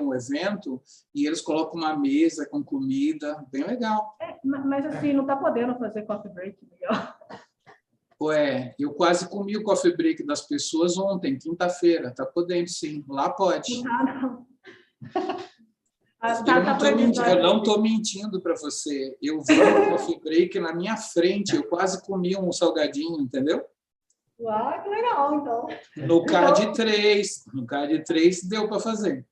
um evento e eles colocam uma mesa com comida, bem legal. Mas assim, não está podendo fazer coffee break, Miguel. Ué, eu quase comi o coffee break das pessoas ontem, quinta-feira. Está podendo, sim. Lá pode. Não. Eu não estou mentindo para você. Eu vi o coffee break na minha frente. Eu quase comi um salgadinho, entendeu? Uau, que legal, então. No CAD 3 deu para fazer.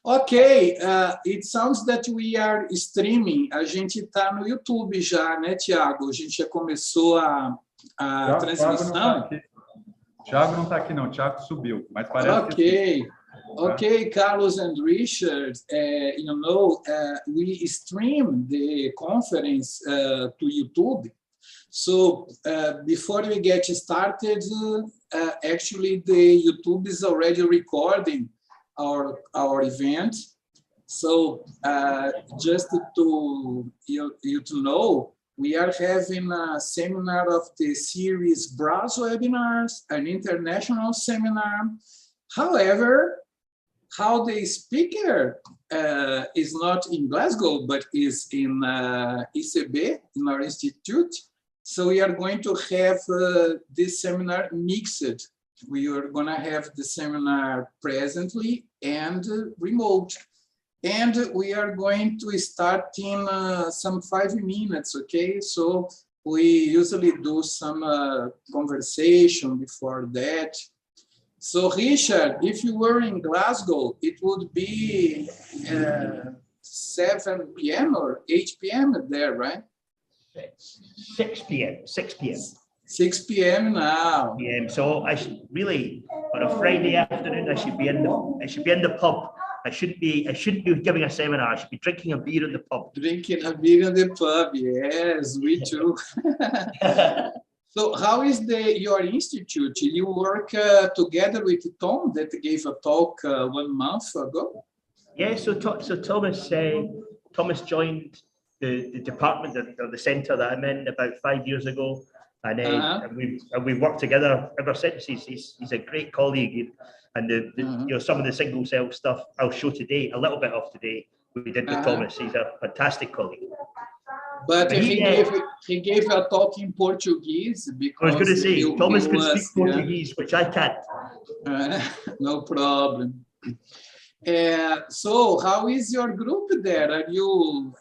Ok, it sounds that we are streaming. A gente está no YouTube já, né, Tiago? A gente já começou a transmissão. Tiago não está aqui, não. Tiago subiu, mas parece que... Okay, Carlos and Richard, we stream the conference to YouTube. So before we get started, actually the YouTube is already recording our event. So just to you to know, we are having a seminar of the series BrazWebinars, an international seminar. However, how the speaker is not in Glasgow, but is in ICB, in our institute. So we are going to have this seminar mixed. We are going to have the seminar presently and remote. And we are going to start in some 5 minutes, okay? So we usually do some conversation before that. So, Richard, if you were in Glasgow, it would be 7 p.m. or 8 p.m. there, right? 6 p.m. 6 p.m. 6 p.m. now. Yeah, so I should really, on a Friday afternoon, I should be in the pub. I shouldn't be giving a seminar. I should be drinking a beer in the pub. Drinking a beer in the pub, yes, we too. So how is your institute? You work together with Tom that gave a talk 1 month ago? Yeah, so Thomas joined the department or the centre that I'm in about 5 years ago, and we've worked together ever since. He's a great colleague, and some of the single cell stuff I'll show today, a little bit of today, we did with Thomas. He's a fantastic colleague. But he gave a talk in Portuguese because I was going to say Thomas could speak Portuguese, which I can't. No problem. So how is your group there? Are you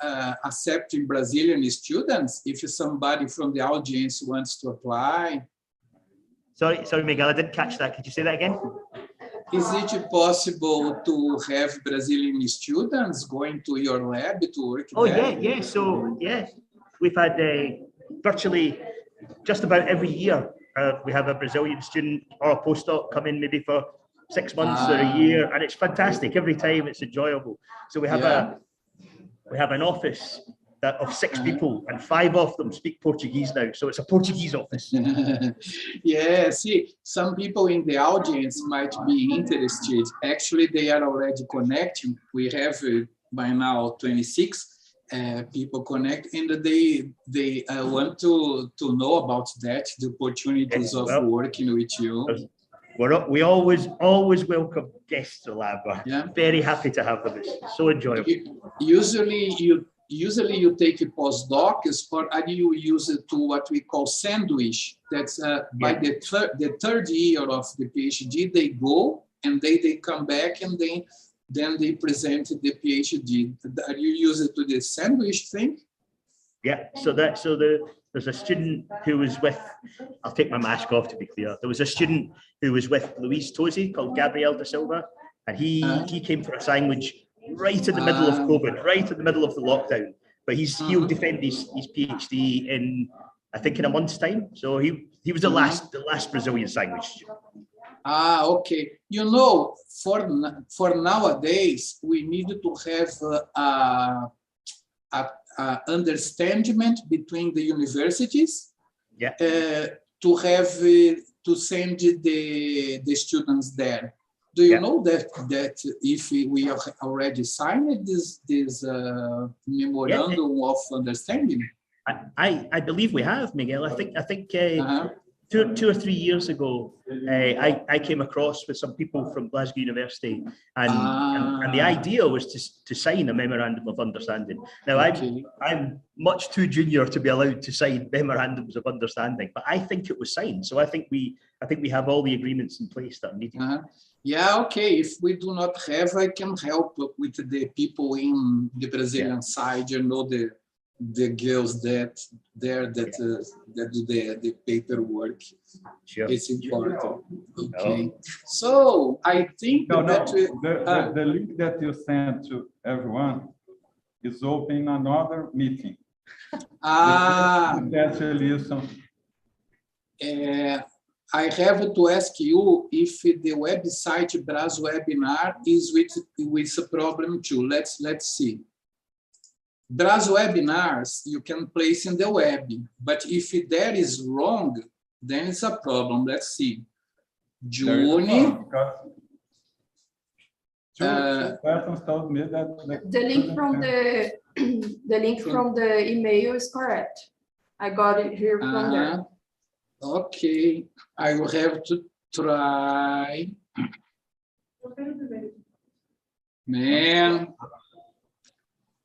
accepting Brazilian students if somebody from the audience wants to apply? Sorry, Miguel, I didn't catch that. Could you say that again? Is it possible to have Brazilian students going to your lab to work there? Yeah. So, we've had virtually just about every year, we have a Brazilian student or a postdoc come in maybe for 6 months or a year, and it's fantastic. Every time it's enjoyable. So we have an office of 6 people, and 5 of them speak Portuguese now. So it's a Portuguese office. Yeah, see, some people in the audience might be interested. Actually, they are already connecting. We have by now 26 people connect, and they want to know about that, the opportunities of working with you. We always welcome guests to lab. We're very happy to have them. It's so enjoyable. Usually you take postdocs, or are you use it to what we call sandwich? That's by the third year of the PhD, they go and they come back and then they present the PhD. Are you use it to the sandwich thing? Yeah, there's a student who was with, I'll take my mask off to be clear. There was a student who was with Luis Tosi called Gabriel da Silva, and he came for a sandwich right in the middle of COVID, right in the middle of the lockdown. But he'll defend his PhD in, I think, in a month's time. So he was the last Brazilian sandwich. Okay. For nowadays, we need to have understanding between the universities to send the students there. Do you know that if we have already signed this memorandum of understanding? I believe we have, Miguel. I think two or 3 years ago, I came across with some people from Glasgow University, and the idea was to sign a memorandum of understanding. Now, I'm much too junior to be allowed to sign memorandums of understanding, but I think it was signed. So I think we have all the agreements in place that are needed. Yeah, okay. If we do not have, I can help with the people in the Brazilian side, you know, the girls that do the paperwork. Sure. It's important. Okay. So I think the link that you sent to everyone is open in another meeting. I have to ask you if the website BrazWebinar is with a problem too. Let's see. BrazWebinars you can place in the web, but if that is wrong, then it's a problem. Let's see. Junie. Two persons told me that the link from the email is correct. I got it here from there. Okay, I will have to try. Man.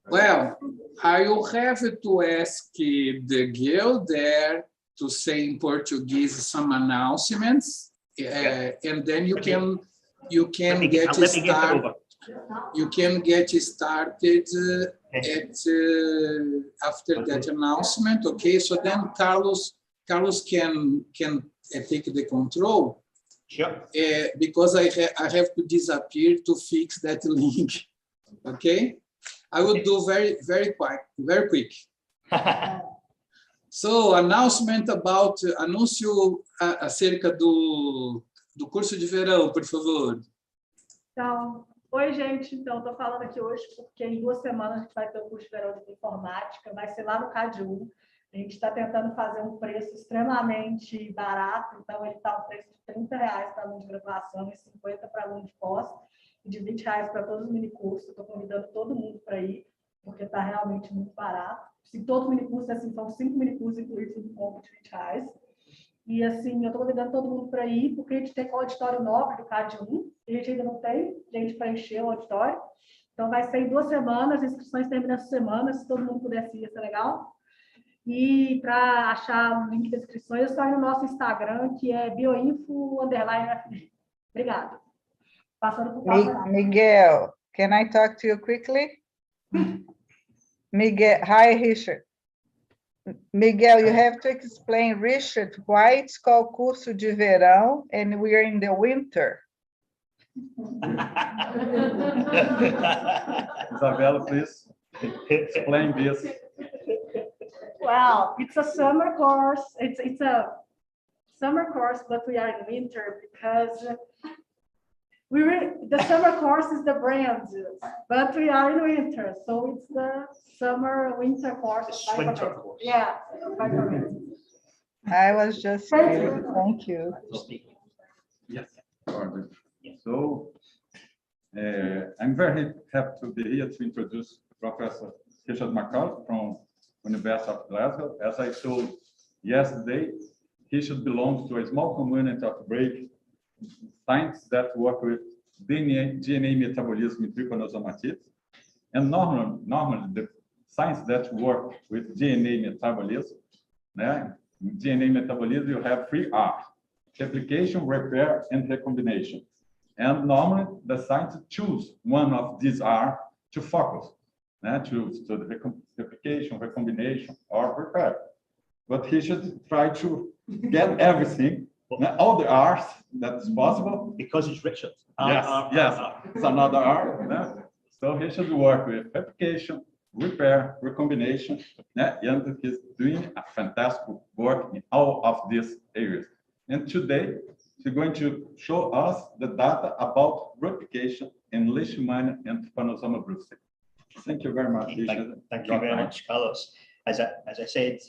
Well, I will have to ask the girl there to say in Portuguese some announcements, and then you can get started. You can get started after that announcement. Okay, so then Carlos can take the control. Sure. Because I have to disappear to fix that link. Okay. I will do very quick. So, announcement about, anúncio acerca do curso de verão, por favor. Então, oi, gente. Então, estou falando aqui hoje porque em 2 semanas a gente vai ter o curso de verão de informática, vai ser lá no CAD1. A gente está tentando fazer um preço extremamente barato, então ele está um preço de R$30 para aluno de graduação e 50 para aluno de pós, e de R$20 para todos os minicursos. Estou convidando todo mundo para ir, porque está realmente muito barato. Se todos os minicursos, assim, são 5 minicursos incluídos no combo de R$20. E assim, eu estou convidando todo mundo para ir, porque a gente tem o auditório nobre do CAD1, e a gente ainda não tem gente para encher o auditório. Então vai ser em 2 semanas, as inscrições terminam essa semana, se todo mundo pudesse ir, ia ser legal. E para achar o link da inscrição, é só ir no nosso Instagram, que é bioinfo_FD. Obrigada. Passando por Miguel, can I talk to you quickly? Miguel, hi, Richard. Miguel, you have to explain, Richard, why it's called curso de verão and we are in the winter. Isabella, please explain this. Well, it's a summer course. It's a summer course, but we are in winter because the summer course is the brand, but we are in winter, so it's the summer-winter course. Winter course. Yeah. I was just kidding. Thank you. Yes. So I'm very happy to be here to introduce Professor Richard McCulloch from University of Glasgow. As I told yesterday, Richard belongs to a small community of break scientists that work with DNA metabolism in trichinosomatite. And normally the science that work with DNA metabolism, DNA metabolism, you have 3 R's: replication, repair, and recombination. And normally the scientists choose one of these R to focus, to the replication, recombination, or repair. But he should try to get everything, all the R's that is possible. Because it's Richard. Yes, it's another R. So he should work with replication, repair, recombination, and he's doing a fantastic work in all of these areas. And today, he's going to show us the data about replication in Leishmania and Trypanosoma brucei. Thank you very much, Richard. Thank you very much, Carlos. As I said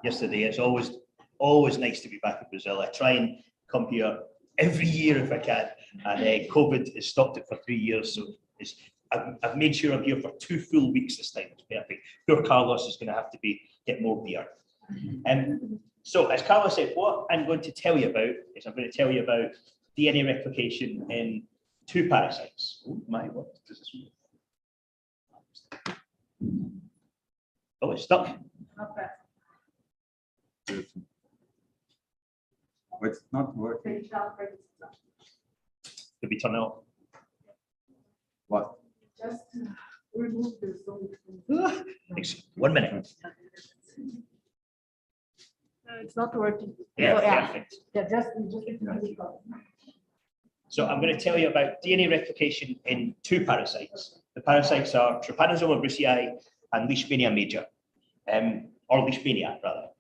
yesterday, it's always nice to be back in Brazil. I try and come here every year if I can, and COVID has stopped it for 3 years, so I've made sure I'm here for 2 full weeks this time. It's perfect. Poor Carlos is going to have to get more beer. So as Carlos said, what I'm going to tell you about is I'm going to tell you about DNA replication in 2 parasites. Oh my, what does this mean? Oh, it's stuck. Okay. It's not working. Could we turn it off? What? Just remove this. 1 minute. It's not working. Yeah, Oh, yeah. perfect. Yeah, just. So I'm going to tell you about DNA replication in 2 parasites. The parasites are Trypanosoma brucei and Leishmania major, or Leishmania rather.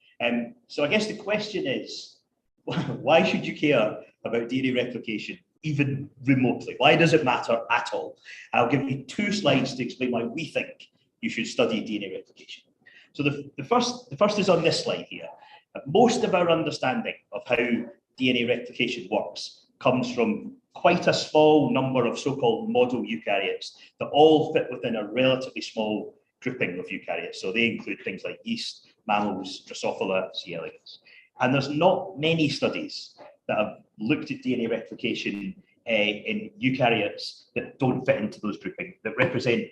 So I guess the question is, why should you care about DNA replication even remotely? Why does it matter at all? And I'll give you 2 slides to explain why we think you should study DNA replication. So the first is on this slide here. Most of our understanding of how DNA replication works comes from quite a small number of so-called model eukaryotes that all fit within a relatively small grouping of eukaryotes. So they include things like yeast, mammals, Drosophila, C. elegans. And there's not many studies that have looked at DNA replication in eukaryotes that don't fit into those groupings, that represent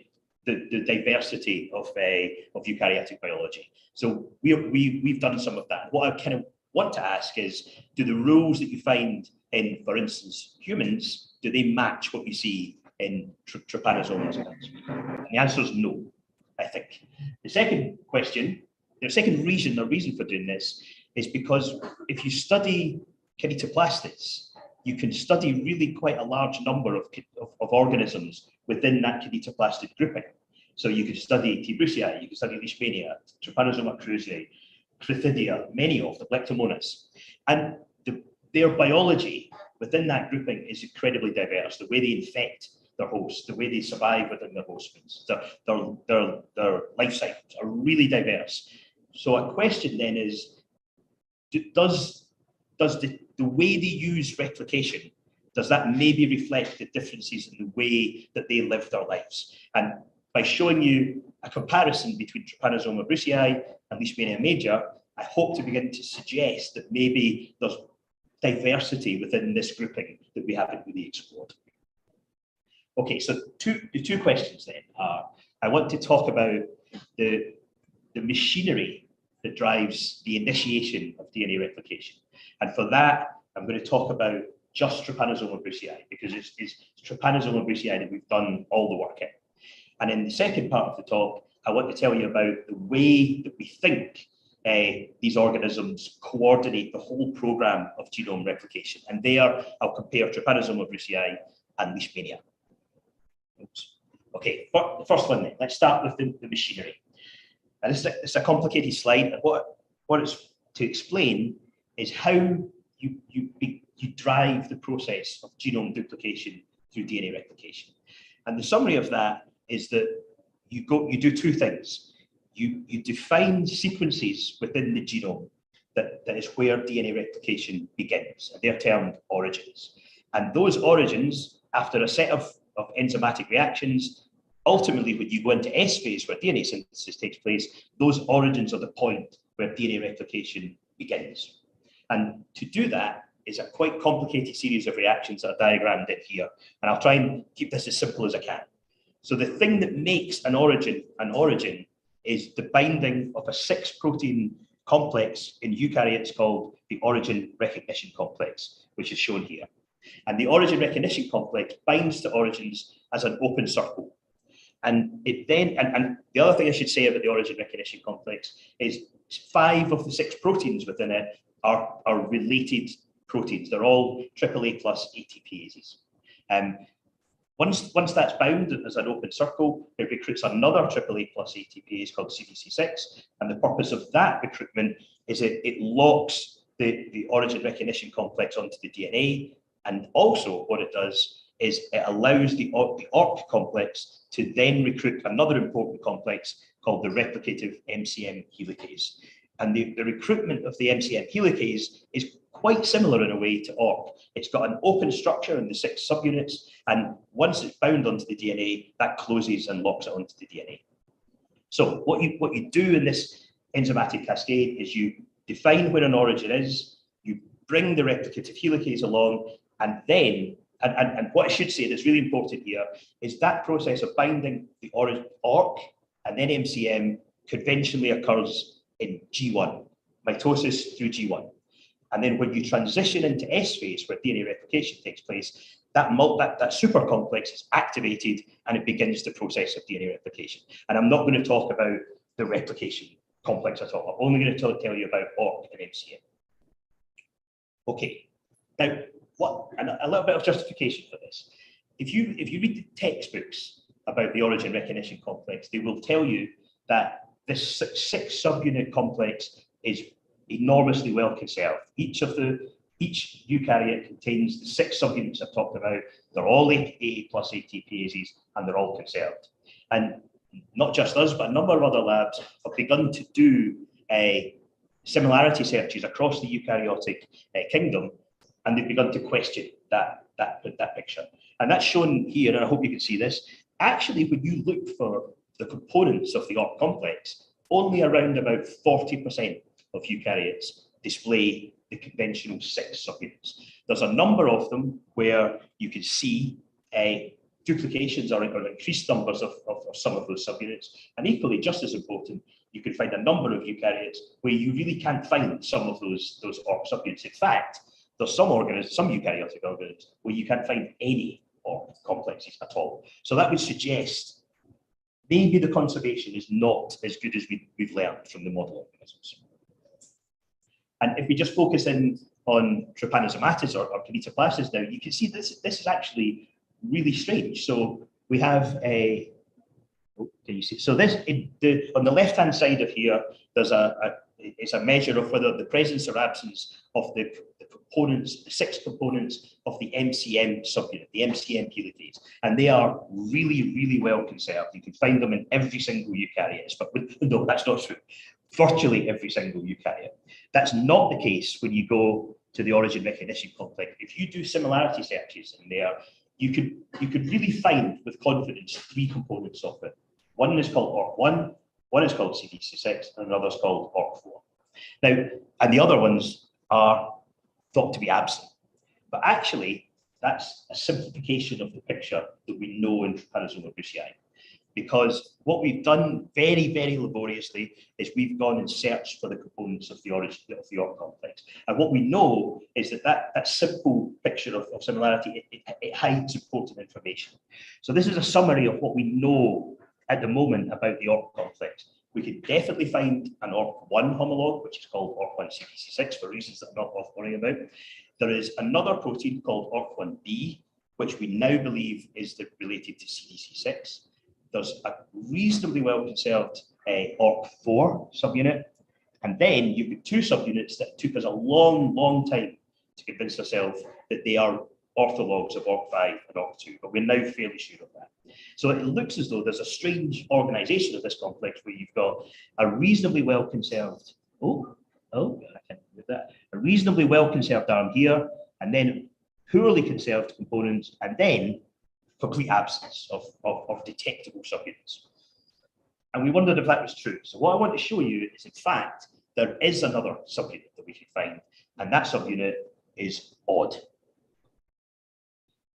the diversity of eukaryotic biology. So we've done some of that. What I kind of want to ask is, do the rules that you find in, for instance, humans, do they match what you see in trypanosomes? And the answer is no, I think. The second question, the second reason for doing this is because if you study kinetoplastids, you can study really quite a large number of organisms within that kinetoplastid grouping. So you could study T. brucei, you could study Leishmania, Trypanosoma cruzi, Crithidia, many of the Lectomonas. And their biology within that grouping is incredibly diverse. The way they infect their hosts, the way they survive within their host species, their life cycles are really diverse. So a question then is, does the way they use replication, does that maybe reflect the differences in the way that they live their lives? And by showing you a comparison between Trypanosoma brucei and Leishmania major, I hope to begin to suggest that maybe there's diversity within this grouping that we haven't really explored. Okay, so the two questions then are, I want to talk about the machinery that drives the initiation of DNA replication. And for that, I'm going to talk about just Trypanosoma brucei, because it's Trypanosoma brucei that we've done all the work in. And in the second part of the talk, I want to tell you about the way that we think these organisms coordinate the whole program of genome replication. And there, I'll compare Trypanosoma brucei and Leishmania. Oops. Okay, the first one then. Let's start with the machinery. And it's a complicated slide. And what it's to explain is how you drive the process of genome duplication through DNA replication. And the summary of that is that you do 2 things. You define sequences within the genome that is where DNA replication begins. And they're termed origins. And those origins, after a set of enzymatic reactions, ultimately when you go into S phase where DNA synthesis takes place, those origins are the point where DNA replication begins. And to do that is a quite complicated series of reactions that are diagrammed in here. And I'll try and keep this as simple as I can. So the thing that makes an origin is the binding of a 6-protein complex in eukaryotes called the origin recognition complex, which is shown here. And the origin recognition complex binds to origins as an open circle. And it then, and the other thing I should say about the origin recognition complex is 5 of the 6 proteins within it are related proteins. They're all AAA plus ATPases. Once that's bound as an open circle, it recruits another AAA plus ATPase called CDC6. And the purpose of that recruitment is it locks the origin recognition complex onto the DNA. And also what it does is it allows the ORC complex to then recruit another important complex called the replicative MCM helicase. And the recruitment of the MCM helicase is quite similar in a way to ORC. It's got an open structure in the 6 subunits, and once it's bound onto the DNA, that closes and locks it onto the DNA. So what you do in this enzymatic cascade is you define where an origin is, you bring the replicative helicase along, and then, and what I should say that's really important here is that process of binding the ORC and then MCM conventionally occurs in G1, mitosis through G1. And then when you transition into S phase, where DNA replication takes place, that super complex is activated and it begins the process of DNA replication. And I'm not going to talk about the replication complex at all. I'm only going to tell you about ORC and MCM. Okay, now a little bit of justification for this. If you read the textbooks about the origin recognition complex, they will tell you that this 6 subunit complex is enormously well conserved. Each eukaryote contains the 6 subunits I've talked about. They're all AA plus ATPases, and they're all conserved. And not just us, but a number of other labs have begun to do similarity searches across the eukaryotic kingdom, and they've begun to question that picture. And that's shown here, and I hope you can see this. Actually, when you look for the components of the ORC complex, only around about 40% of eukaryotes display the conventional 6 subunits. There's a number of them where you can see duplications or increased numbers of some of those subunits. And equally, just as important, you can find a number of eukaryotes where you really can't find some of those ORC subunits. In fact, there's some eukaryotic organisms where you can't find any ORC complexes at all. So that would suggest maybe the conservation is not as good as we've learned from the model organisms. And if we just focus in on Trypanosomatous or Kinetoplasties now, you can see this is actually really strange. So we have can you see? So this on the left-hand side of here, there's it's a measure of whether the presence or absence of the components, the 6 components of the MCM subunit, the MCM helicase, and they are really, really well conserved. You can find them in every single eukaryote, but no, that's not true. Virtually every single eukaryote. That's not the case when you go to the origin recognition complex. If you do similarity searches in there, you could really find with confidence 3 components of it. One is called ORC1, one is called CDC6, and another is called ORC4. Now, and the other ones are thought to be absent. But actually, that's a simplification of the picture that we know in Trypanosoma brucei. Because what we've done very, very laboriously is we've gone and searched for the components of the origin of the ORC complex. And what we know is that simple picture of similarity, it hides important information. So this is a summary of what we know at the moment about the ORC complex. We can definitely find an ORC1 homologue, which is called ORC1-CDC6 for reasons that I'm not worrying about. There is another protein called ORC1b, which we now believe is related to CDC6. There's a reasonably well conserved ORC4 subunit. And then you've got 2 subunits that took us a long, long time to convince ourselves that they are orthologs of ORC5 and ORC2, but we're now fairly sure of that. So it looks as though there's a strange organization of this complex where you've got a reasonably well conserved, I can't do that, a reasonably well conserved arm here, and then poorly conserved components, and then complete absence of detectable subunits. And we wondered if that was true. So what I want to show you is, in fact, there is another subunit that we can find, and that subunit is odd.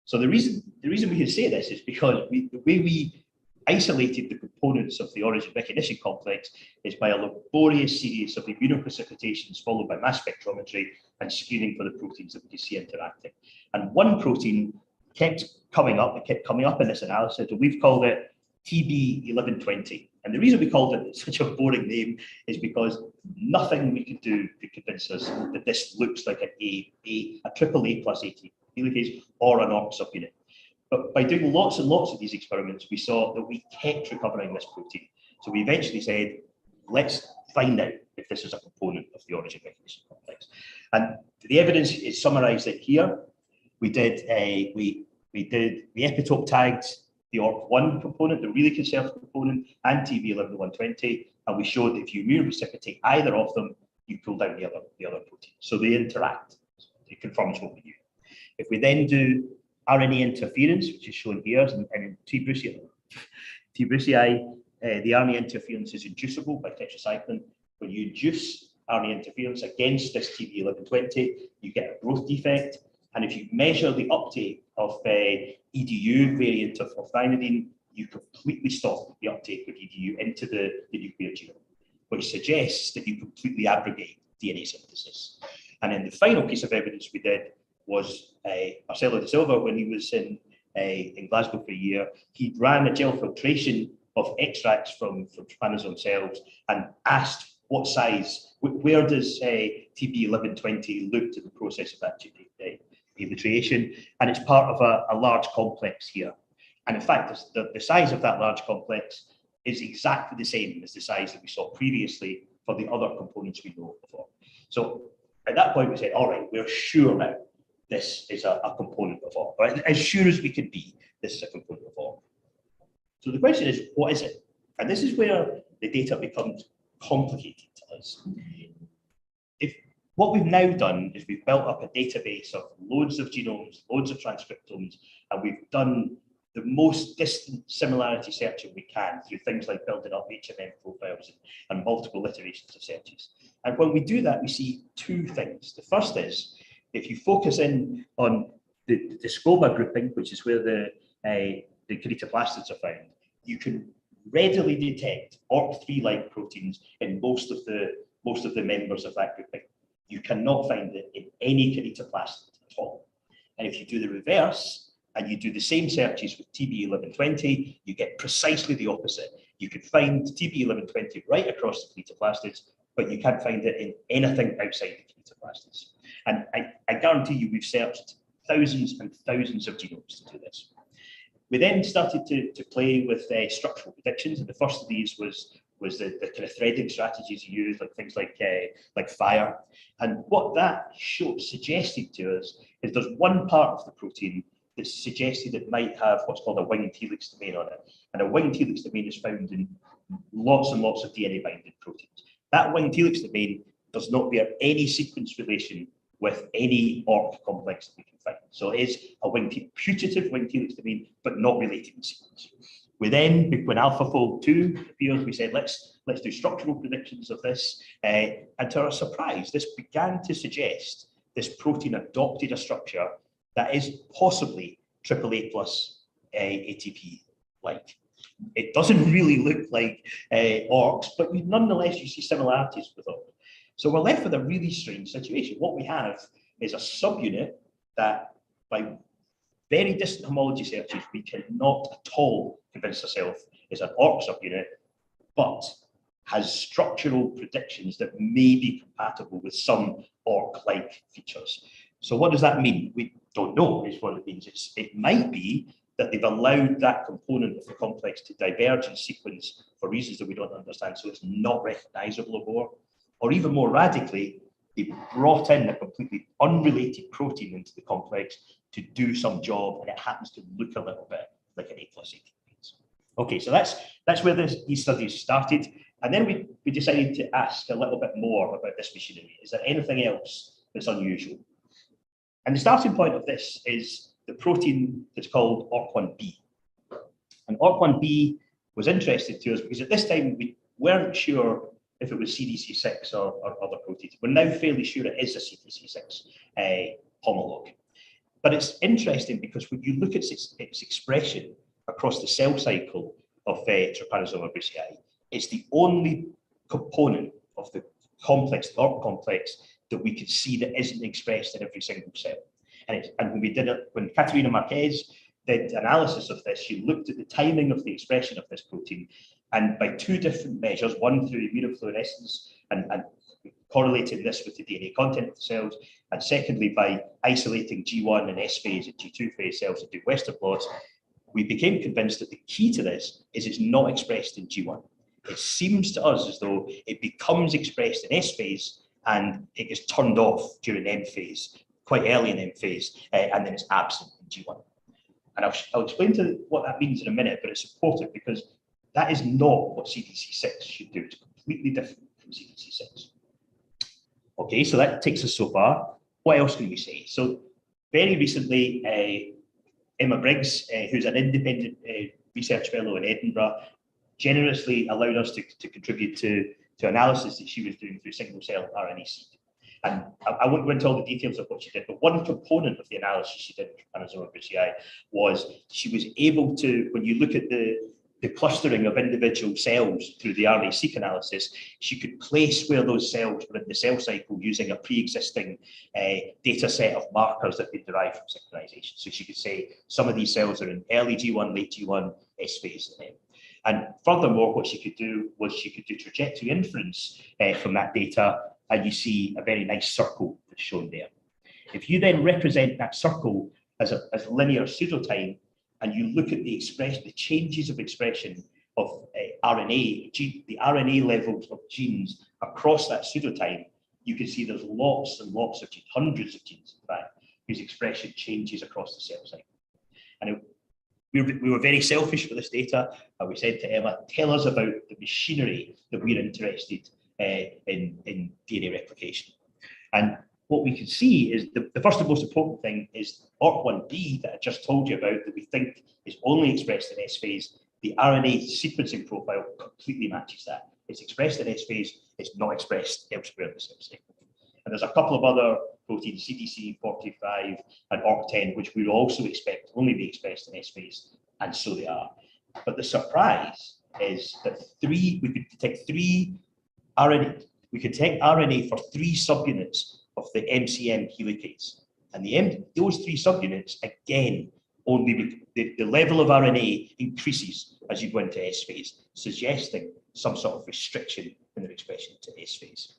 So the reason we can say this is because the way we isolated the components of the origin recognition complex is by a laborious series of immunoprecipitations followed by mass spectrometry and screening for the proteins that we can see interacting. And one protein kept coming up in this analysis, and we've called it TB1120. And the reason we called it such a boring name is because nothing we could do could convince us that this looks like a AAA plus AT helicase or an ORC subunit. But by doing lots and lots of these experiments, we saw that we kept recovering this protein. So we eventually said, let's find out if this is a component of the origin recognition complex. And the evidence is summarized in here. We epitope tagged the ORC1 component, the really conserved component, and TB1120, and we showed that if you immunoprecipitate either of them, you pull down the other protein. So they interact. It confirms what we knew. If we then do RNA interference, which is shown here, and in T. brucei, the RNA interference is inducible by tetracycline. When you induce RNA interference against this TB1120, you get a growth defect. And if you measure the uptake of EDU variant of thymidine, you completely stop the uptake of EDU into the nuclear genome, which suggests that you completely abrogate DNA synthesis. And then the final piece of evidence we did was Marcelo da Silva, when he was in Glasgow for a year, he ran a gel filtration of extracts from trypanosome cells and asked what size, where does TB1120 look to the process of that evaluation, and it's part of a large complex here. And in fact, the size of that large complex is exactly the same as the size that we saw previously for the other components we know before. So at that point, we said, all right, we're sure now this is a component of ORC. Right? As sure as we can be, this is a component of ORC. So the question is, what is it? And this is where the data becomes complicated to us. What we've now done is we've built up a database of loads of genomes, loads of transcriptomes, and we've done the most distant similarity searching we can through things like building up HMM profiles and multiple iterations of searches. And when we do that, we see two things. The first is, if you focus in on the SCOBA grouping, which is where the keratoplastids are found, you can readily detect ORC3-like proteins in most of the members of that grouping. You cannot find it in any keratoplastid at all. And if you do the reverse, and you do the same searches with TB1120, you get precisely the opposite. You can find TB1120 right across the keratoplastids, but you can't find it in anything outside the keratoplastids. And I guarantee you, we've searched thousands and thousands of genomes to do this. We then started to play with structural predictions, and the first of these was the kind of threading strategies you use, like things like FIRE. And what that suggested to us is there's one part of the protein that suggested it might have what's called a winged helix domain on it. And a winged helix domain is found in lots and lots of DNA-binding proteins. That winged helix domain does not bear any sequence relation with any ORC complex that we can find. So it is a putative winged helix domain, but not related in sequence. We then, when AlphaFold 2 appeared, we said, let's do structural predictions of this. And to our surprise, this began to suggest this protein adopted a structure that is possibly AAA plus ATP-like. It doesn't really look like ORCs, but nonetheless, you see similarities with them. So we're left with a really strange situation. What we have is a subunit that, by very distant homology searches, we cannot at all convince ourselves is an ORC subunit, but has structural predictions that may be compatible with some ORC-like features. So what does that mean? We don't know is what it means. It might be that they've allowed that component of the complex to diverge in sequence for reasons that we don't understand, so it's not recognizable of ORC. Or even more radically, they brought in a completely unrelated protein into the complex to do some job, and it happens to look a little bit like an A plus ATP. Okay, so that's where these studies started. And then we decided to ask a little bit more about this machinery. Is there anything else that's unusual? And the starting point of this is the protein that's called ORC1b. And ORC1b was interesting to us because at this time we weren't sure if it was CDC6 or other proteins. We're now fairly sure it is a CDC6 homologue. But it's interesting because when you look at its expression across the cell cycle of Trypanosoma brucei, it's the only component of the complex, the ORC complex, that we could see that isn't expressed in every single cell. And when we did it, when Caterina Marquez did analysis of this, she looked at the timing of the expression of this protein, and by two different measures, one through immunofluorescence and correlating this with the DNA content of the cells, and secondly by isolating G1 and S phase and G2 phase cells and do Western blots, we became convinced that the key to this is it's not expressed in G1. It seems to us as though it becomes expressed in S phase and it gets turned off during M phase, quite early in M phase, and then it's absent in G1. And I'll explain to what that means in a minute, but it's important because that is not what CDC6 should do. It's completely different from CDC6. Okay, so that takes us so far. What else can we say? So very recently, Emma Briggs, who's an independent research fellow in Edinburgh, generously allowed us to contribute to to analysis that she was doing through single-cell RNA-seq. And I won't go into all the details of what she did, but one component of the analysis she did in Trypanosoma brucei was she was able to, when you look at the clustering of individual cells through the RNA-seq analysis, she could place where those cells were in the cell cycle using a pre-existing data set of markers that they derived from synchronization. So she could say some of these cells are in early G1, late G1, S phase. And furthermore, what she could do was she could do trajectory inference from that data, and you see a very nice circle that's shown there. If you then represent that circle as a linear pseudotime, and you look at the changes of expression of RNA, the RNA levels of genes across that pseudotime, you can see there's lots and lots of genes, hundreds of genes, in fact, whose expression changes across the cell cycle. And we were very selfish for this data. We said to Emma, tell us about the machinery that we're interested in DNA replication. And what we can see is the first and most important thing is ORC1b that I just told you about, that we think is only expressed in S phase. The RNA sequencing profile completely matches that. It's expressed in S phase, it's not expressed elsewhere in the cell cycle. And there's a couple of other proteins, CDC45 and ORC10, which we also expect only be expressed in S phase, and so they are. But the surprise is that we could detect RNA for 3 subunits of the MCM helicase. And those 3 subunits, again, only the level of RNA increases as you go into S phase, suggesting some sort of restriction in their expression to S phase.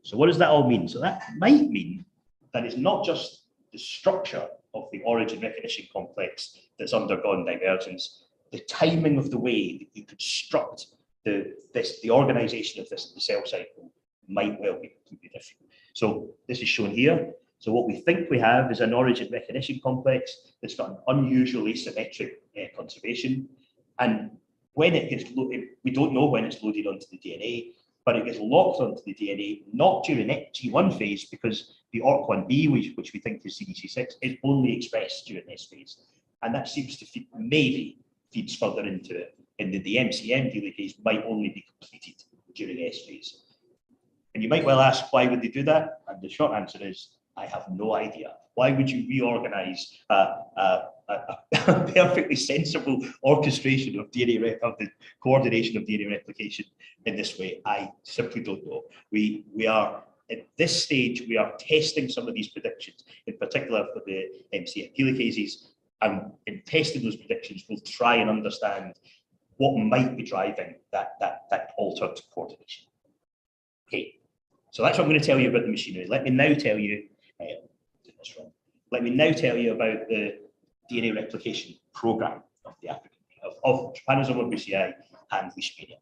So what does that all mean? So that might mean that it's not just the structure of the origin recognition complex that's undergone divergence, the timing of the way that you construct the organization of the cell cycle might well be completely different. So this is shown here. So what we think we have is an origin recognition complex that's got an unusual asymmetric conservation. And when it gets loaded, we don't know when it's loaded onto the DNA, but it gets locked onto the DNA, not during G1 phase, because the ORC1b, which we think is CDC6, is only expressed during S phase. And that seems to maybe feeds further into it, and the MCM helicase might only be completed during S phase. And you might well ask, why would they do that? And the short answer is, I have no idea. Why would you reorganize a perfectly sensible orchestration of the coordination of DNA replication in this way? I simply don't know. We are at this stage, we are testing some of these predictions, in particular for the MCM helicases. And in testing those predictions, we'll try and understand what might be driving that altered coordination. Okay, so that's what I'm going to tell you about the machinery. Let me now tell you. Let me now tell you about the DNA replication program of the African of Trypanosoma brucei and Leishmania.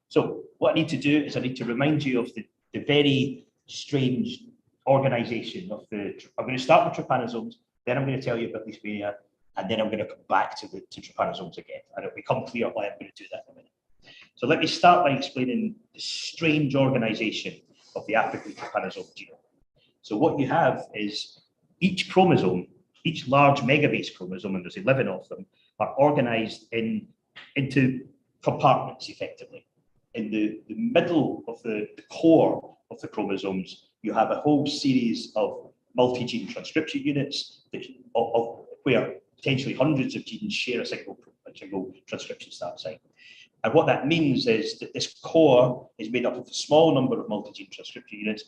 So what I need to do is I need to remind you of the very strange organization of the. I'm going to start with trypanosomes, then I'm going to tell you about Leishmania, and then I'm going to come back to trypanosomes again, and it'll become clear why I'm going to do that in a minute. So let me start by explaining the strange organization of the African trypanosome genome. So what you have is each chromosome, each large megabase chromosome, and there's 11 of them, are organized into compartments effectively. In the middle of the core of the chromosomes, you have a whole series of multi-gene transcription units where potentially hundreds of genes share a single transcription start site. And what that means is that this core is made up of a small number of multi-gene transcription units,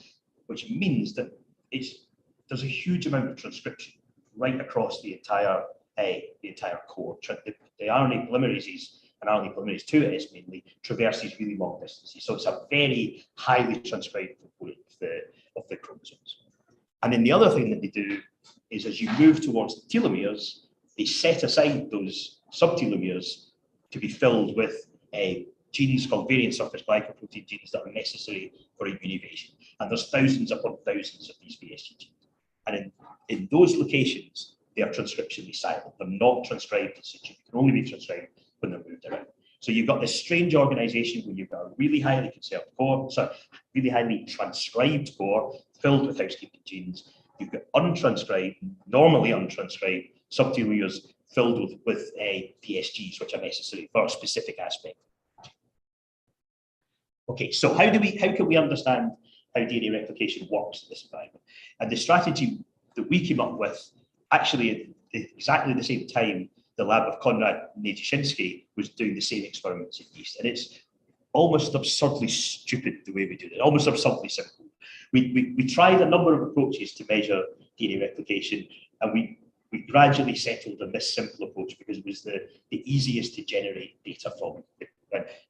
which means that there's a huge amount of transcription right across the entire core. The RNA polymerases, and RNA polymerase 2S mainly, traverse these really long distances. So it's a very highly transcribed component of the chromosomes. And then the other thing that they do is, as you move towards the telomeres, they set aside those subtelomeres to be filled with genes called variant surface glycoprotein genes that are necessary for immune evasion. And there's thousands upon thousands of these VSG genes. And in those locations, they are transcriptionally silent. They're not transcribed in situ. They can only be transcribed when they're moved around. So you've got this strange organization where you've got a really highly conserved core, really highly transcribed core filled with housekeeping genes. You've got untranscribed, normally untranscribed subtelomeres filled with PSGs, which are necessary for a specific aspect. Okay, so how can we understand how DNA replication works in this environment? And the strategy that we came up with, actually at exactly the same time, the lab of Konrad Nijinsky was doing the same experiments in yeast, and it's almost absurdly stupid the way we do it, almost absurdly simple. We tried a number of approaches to measure DNA replication, and we gradually settled on this simple approach because it was the easiest to generate data from.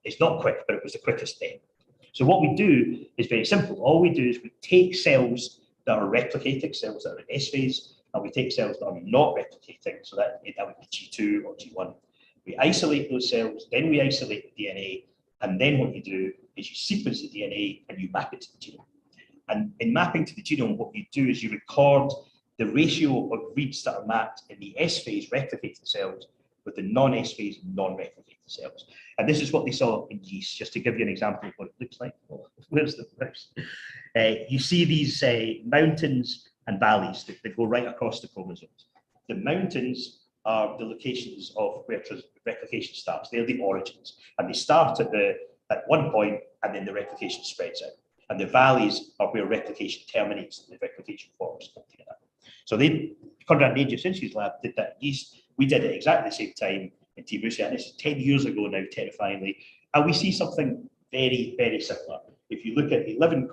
It's not quick, but it was the quickest thing. So what we do is very simple. All we do is we take cells that are replicating, cells that are in S phase, and we take cells that are not replicating, so that would be G2 or G1. We isolate those cells, then we isolate the DNA, and then what you do is you sequence the DNA and you map it to the genome. And in mapping to the genome, what you do is you record the ratio of reads that are mapped in the S phase replicating cells with the non-S phase non-replicating cells. And this is what they saw in yeast, just to give you an example of what it looks like. Oh, where's the mouse? You see these mountains and valleys that go right across the chromosomes. The mountains are the locations of where replication starts. They're the origins, and they start at one point, and then the replication spreads out. And the valleys are where replication terminates and the replication forms come together. So Konrad Nijinsky's lab did that in yeast. We did it exactly the same time in T. brucei, and it's 10 years ago now, terrifyingly. And we see something very, very similar. If you look at the 11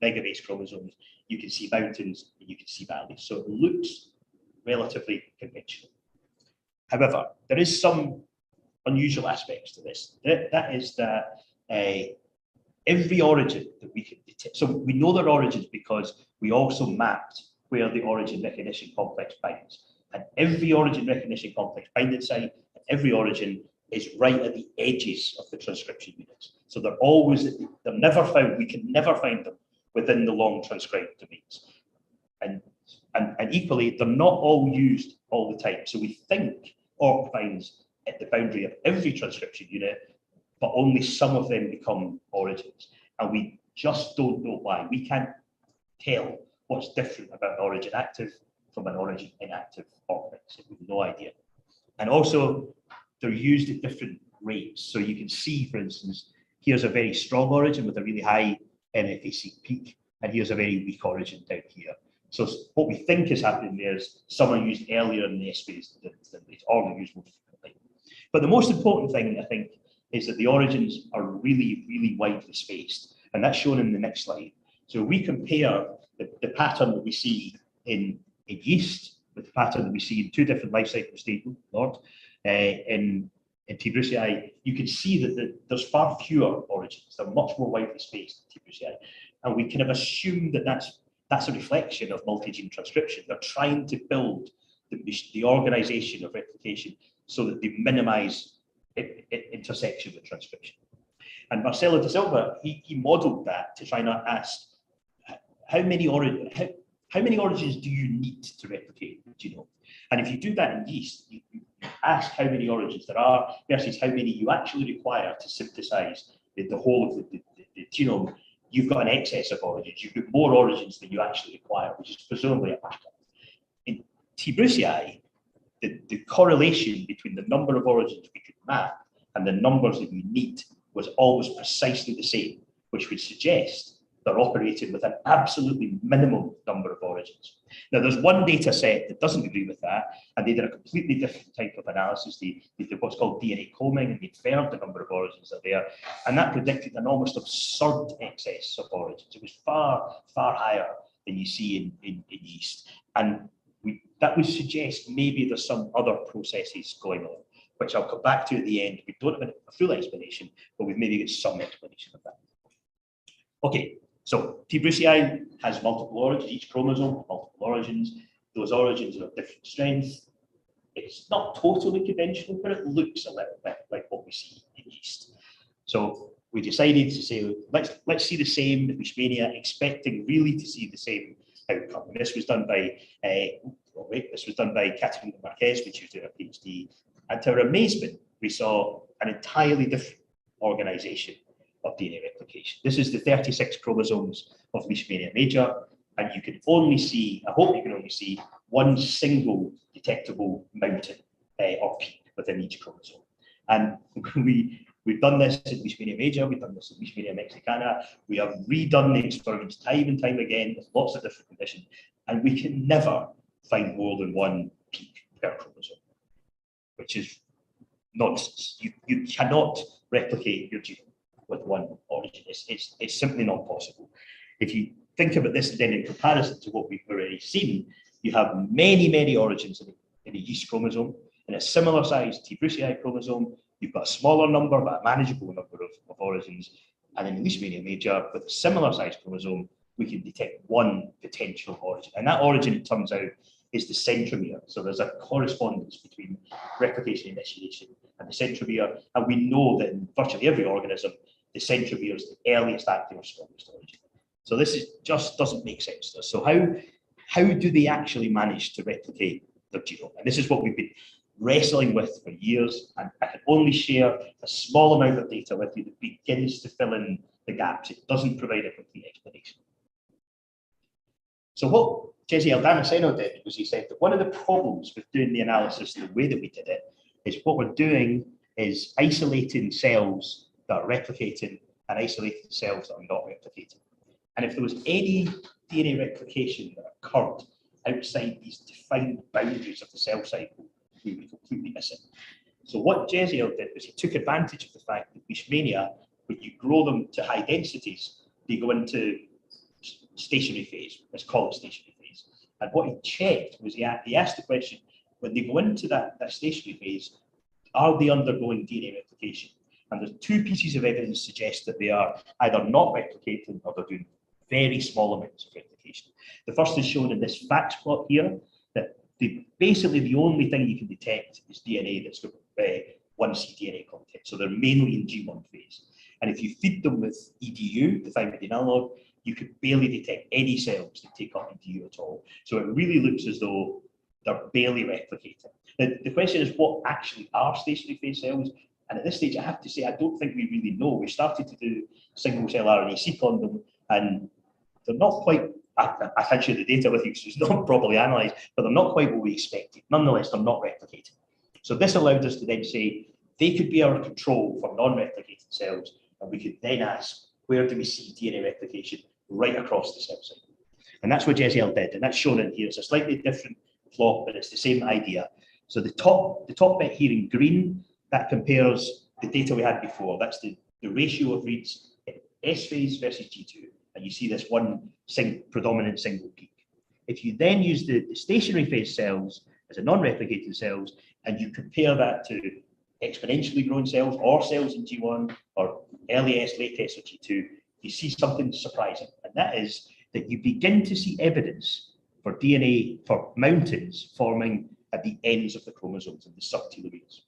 megabase chromosomes, you can see mountains and you can see valleys. So it looks relatively conventional. However, there is some unusual aspects to this. That is that every origin that we can detect, so we know their origins because we also mapped where the origin recognition complex binds. And every origin recognition complex binding site, every origin is right at the edges of the transcription units. So they're never found, we can never find them within the long transcribed domains. And equally, they're not all used all the time. So we think ORC finds at the boundary of every transcription unit, but only some of them become origins. And we just don't know why. We can't tell what's different about an origin active from an origin inactive ORC mix. We have no idea. And also, they're used at different rates. So you can see, for instance, here's a very strong origin with a really high MFAC peak, and here's a very weak origin down here. So what we think is happening there is some are used earlier in the S phase than later, or they're used more frequently. But the most important thing, I think, is that the origins are really, really widely spaced, and that's shown in the next slide. So we compare the pattern that we see in yeast with the pattern that we see in two different life cycle stages, in T. brucei, you can see that there's far fewer origins. They're much more widely spaced in T. brucei, and we kind of assume that that's a reflection of multi-gene transcription. They're trying to build the organization of replication so that they minimize intersection with transcription. And Marcelo da Silva, he modeled that to try and ask how many origins do you need to replicate the genome? And if you do that in yeast, you ask how many origins there are versus how many you actually require to synthesize the whole of the genome. You've got an excess of origins. You've got more origins than you actually require, which is presumably a pattern. In T. brucei, the correlation between the number of origins we could map and the numbers that we need was always precisely the same, which would suggest they're operating with an absolutely minimum number of origins. Now, there's one data set that doesn't agree with that, and they did a completely different type of analysis. They did what's called DNA combing, and they inferred the number of origins that are there, and that predicted an almost absurd excess of origins. It was far, far higher than you see in yeast. And that would suggest maybe there's some other processes going on, which I'll come back to at the end. We don't have a full explanation, but we've maybe got some explanation of that. Okay. So T. brucei has multiple origins, each chromosome has multiple origins. Those origins are of different strength. It's not totally conventional, but it looks a little bit like what we see in yeast. So we decided to say, let's see the same in Leishmania, expecting really to see the same outcome. And this was done by Katerina Marquez, which was doing a PhD. And to our amazement, we saw an entirely different organization of DNA replication. This is the 36 chromosomes of Leishmania major, and you can only see, I hope you can only see, one single detectable mountain or peak within each chromosome. And we We've done this in Leishmania major, we've done this in Leishmania mexicana, we have redone the experiments time and time again with lots of different conditions, and we can never find more than one peak per chromosome, which is nonsense. You cannot replicate your genome with one origin. It's simply not possible. If you think about this then in comparison to what we've already seen, you have many origins in a yeast chromosome. In a similar sized T. brucei chromosome, you've got a smaller number, but a manageable number of origins. And in Leishmania major, with a similar sized chromosome, we can detect one potential origin. And that origin, it turns out, is the centromere. So there's a correspondence between replication initiation and the centromere. And we know that in virtually every organism, the centromere is the earliest active or strongest origin. So this just doesn't make sense to us. So how do they actually manage to replicate their genome? And this is what we've been wrestling with for years, and I can only share a small amount of data with you that begins to fill in the gaps. It doesn't provide a complete explanation. So what Jeziel Damasceno did was he said that one of the problems with doing the analysis the way that we did it is what we're doing is isolating cells that are replicating and isolating cells that are not replicating. And if there was any DNA replication that occurred outside these defined boundaries of the cell cycle, we would completely miss it. So what Jeziel did was he took advantage of the fact that Leishmania, when you grow them to high densities, they go into stationary phase. Let's call it stationary phase. And what he checked was he asked the question, when they go into that stationary phase, are they undergoing DNA replication? And there's two pieces of evidence suggest that they are either not replicating or they're doing very small amounts of replication. The first is shown in this FACS plot here, that basically the only thing you can detect is DNA that's got 1C DNA content. So they're mainly in G1 phase. And if you feed them with EDU, the thymidine analog, you could barely detect any cells that take up EDU at all. So it really looks as though they're barely replicating. Now, the question is, what actually are stationary phase cells? And at this stage, I have to say, I don't think we really know. We started to do single cell RNA-seq on them, and they're not quite, I can't share the data with you because it's not properly analysed, but they're not quite what we expected. Nonetheless, they're not replicating. So this allowed us to then say, they could be our control for non-replicated cells, and we could then ask, where do we see DNA replication right across the cell cycle? And that's what Jeziel did, and that's shown in here. It's a slightly different plot, but it's the same idea. So the top bit here in green, that compares the data we had before. That's the ratio of reads in S phase versus G2. And you see this one predominant single peak. If you then use the stationary phase cells as a non-replicating cells, and you compare that to exponentially growing cells or cells in G1 or early S, late S, or G2, you see something surprising. And that is that you begin to see evidence for DNA, for mountains forming at the ends of the chromosomes in the subtelomeres.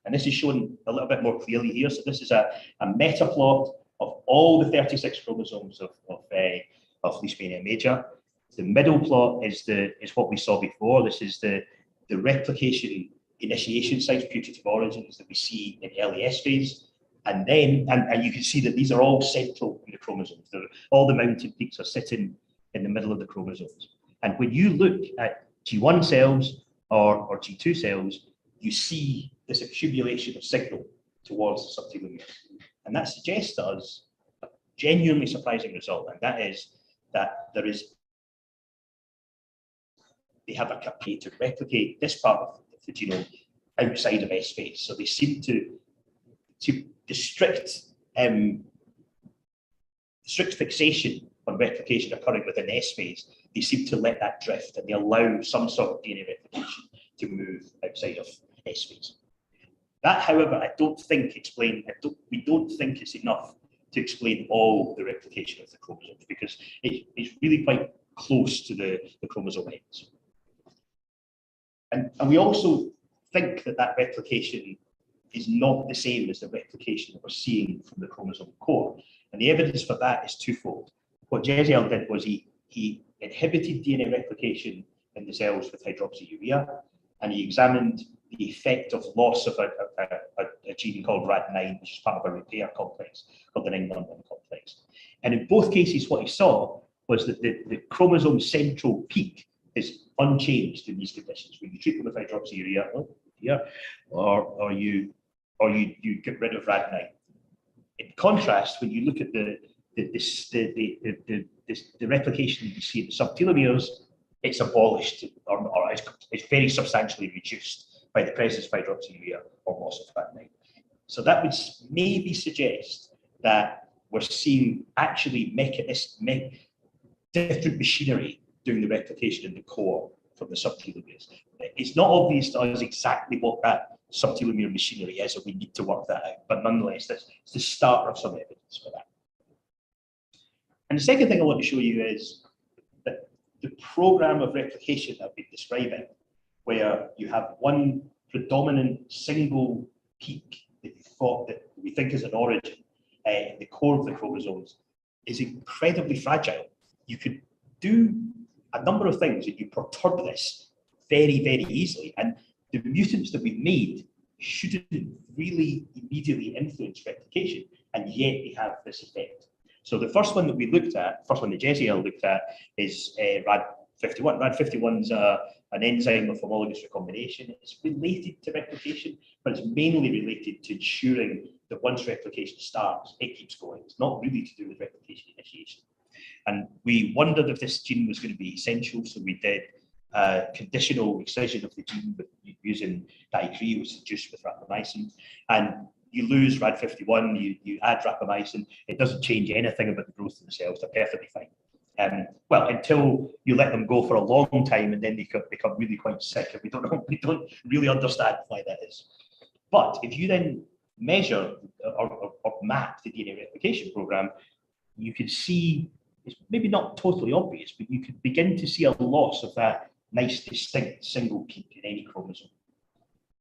And this is shown a little bit more clearly here. So this is a meta plot of all the 36 chromosomes of Leishmania major. The middle plot is what we saw before. This is the replication initiation sites, putative origins that we see in early S phase. And then, and you can see that these are all central in the chromosomes. All the mountain peaks are sitting in the middle of the chromosomes. And when you look at G1 cells or G2 cells, you see this accumulation of signal towards the subtelomere. And that suggests to us a genuinely surprising result, and that is that they have a capacity to replicate this part of the genome outside of S phase. So they seem to the strict fixation on replication occurring within S phase, they seem to let that drift, and they allow some sort of DNA replication to move outside of S phase. That, however, I don't think we don't think it's enough to explain all the replication of the chromosomes, because it's really quite close to the chromosome ends. And we also think that replication is not the same as the replication that we're seeing from the chromosome core. And the evidence for that is twofold. What Jeziel did was he inhibited DNA replication in the cells with hydroxyurea, and he examined the effect of loss of a gene called RAD9, which is part of a repair complex called the 911 complex. And in both cases, what he saw was that the chromosome central peak is unchanged in these conditions. When you treat them with hydroxyurea, here, or you get rid of Rad9. In contrast, when you look at the replication you see in the subtelomeres, it's abolished, or it's very substantially reduced by the presence of hydroxyurea or loss of Rad9. So that would maybe suggest that we're seeing actually different machinery doing the replication in the core from the subtelomeres. It's not obvious to us exactly what that subtelomere machinery is, and we need to work that out. But nonetheless, that's the start of some evidence for that. And the second thing I want to show you is that the program of replication that I've been describing, where you have one predominant single peak that we think is an origin in the core of the chromosomes, is incredibly fragile. You could do a number of things, and you perturb this very, very easily. And the mutants that we've made shouldn't really immediately influence replication, and yet they have this effect. So the first one that we looked at, first one that Jesiel looked at, is RAD51. RAD51 is an enzyme of homologous recombination. It's related to replication, but it's mainly related to ensuring that once replication starts, it keeps going. It's not really to do with replication initiation. And we wondered if this gene was going to be essential, so we did conditional excision of the gene using dicree, which is juiced with rapamycin. And you lose RAD51, you add rapamycin, it doesn't change anything about the growth of the cells. They're perfectly fine. Well, until you let them go for a long time, and then they could become really quite sick, and we don't really understand why that is. But if you then measure or map the DNA replication program, you can see, it's maybe not totally obvious, but you could begin to see a loss of that nice distinct single peak in any chromosome.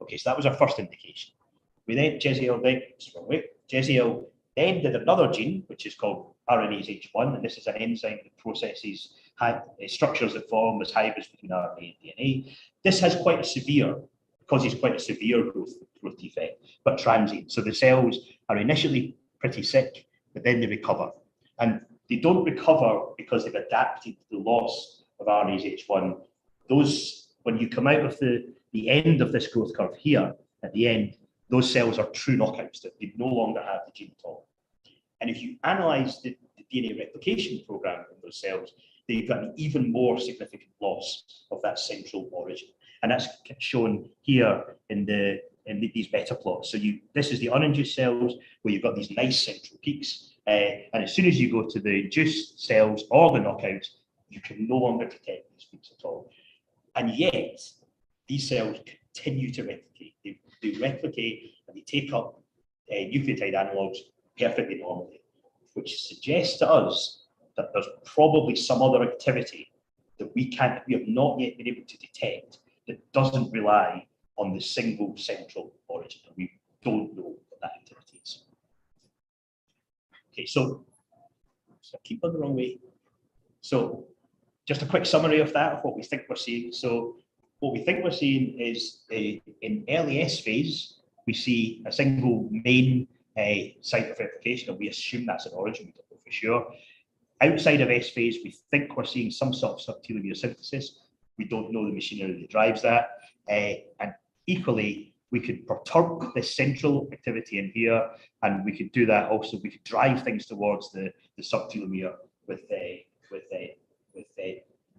Okay, so that was our first indication. We then, Jesiel then did another gene, which is called RNase H1, and this is an enzyme that processes structures that form as hybrids between RNA and DNA. This has quite a severe, causes quite a severe growth defect, but transient. So the cells are initially pretty sick, but then they recover. And they don't recover because they've adapted to the loss of RNase H1. Those, when you come out of the end of this growth curve here, at the end, those cells are true knockouts, that they no longer have the gene at all. And if you analyze the DNA replication program in those cells, they've got an even more significant loss of that central origin. And that's shown here in these meta plots. So this is the uninduced cells, where you've got these nice central peaks. And as soon as you go to the induced cells or the knockouts, you can no longer detect these peaks at all. And yet, these cells continue to replicate. They replicate and they take up nucleotide analogues perfectly normally, which suggests to us that there's probably some other activity that we have not yet been able to detect that doesn't rely on the single central origin. We don't know what that activity is. Okay, so I keep on the wrong way. So just a quick summary of that, of what we think we're seeing. So what we think we're seeing is in early S phase, we see a single main site of replication, and we assume that's an origin, we don't know for sure. Outside of S phase, we think we're seeing some sort of subtelomere synthesis. We don't know the machinery that drives that. And equally, we could perturb this central activity in here, and we could do that also. We could drive things towards the subtelomere with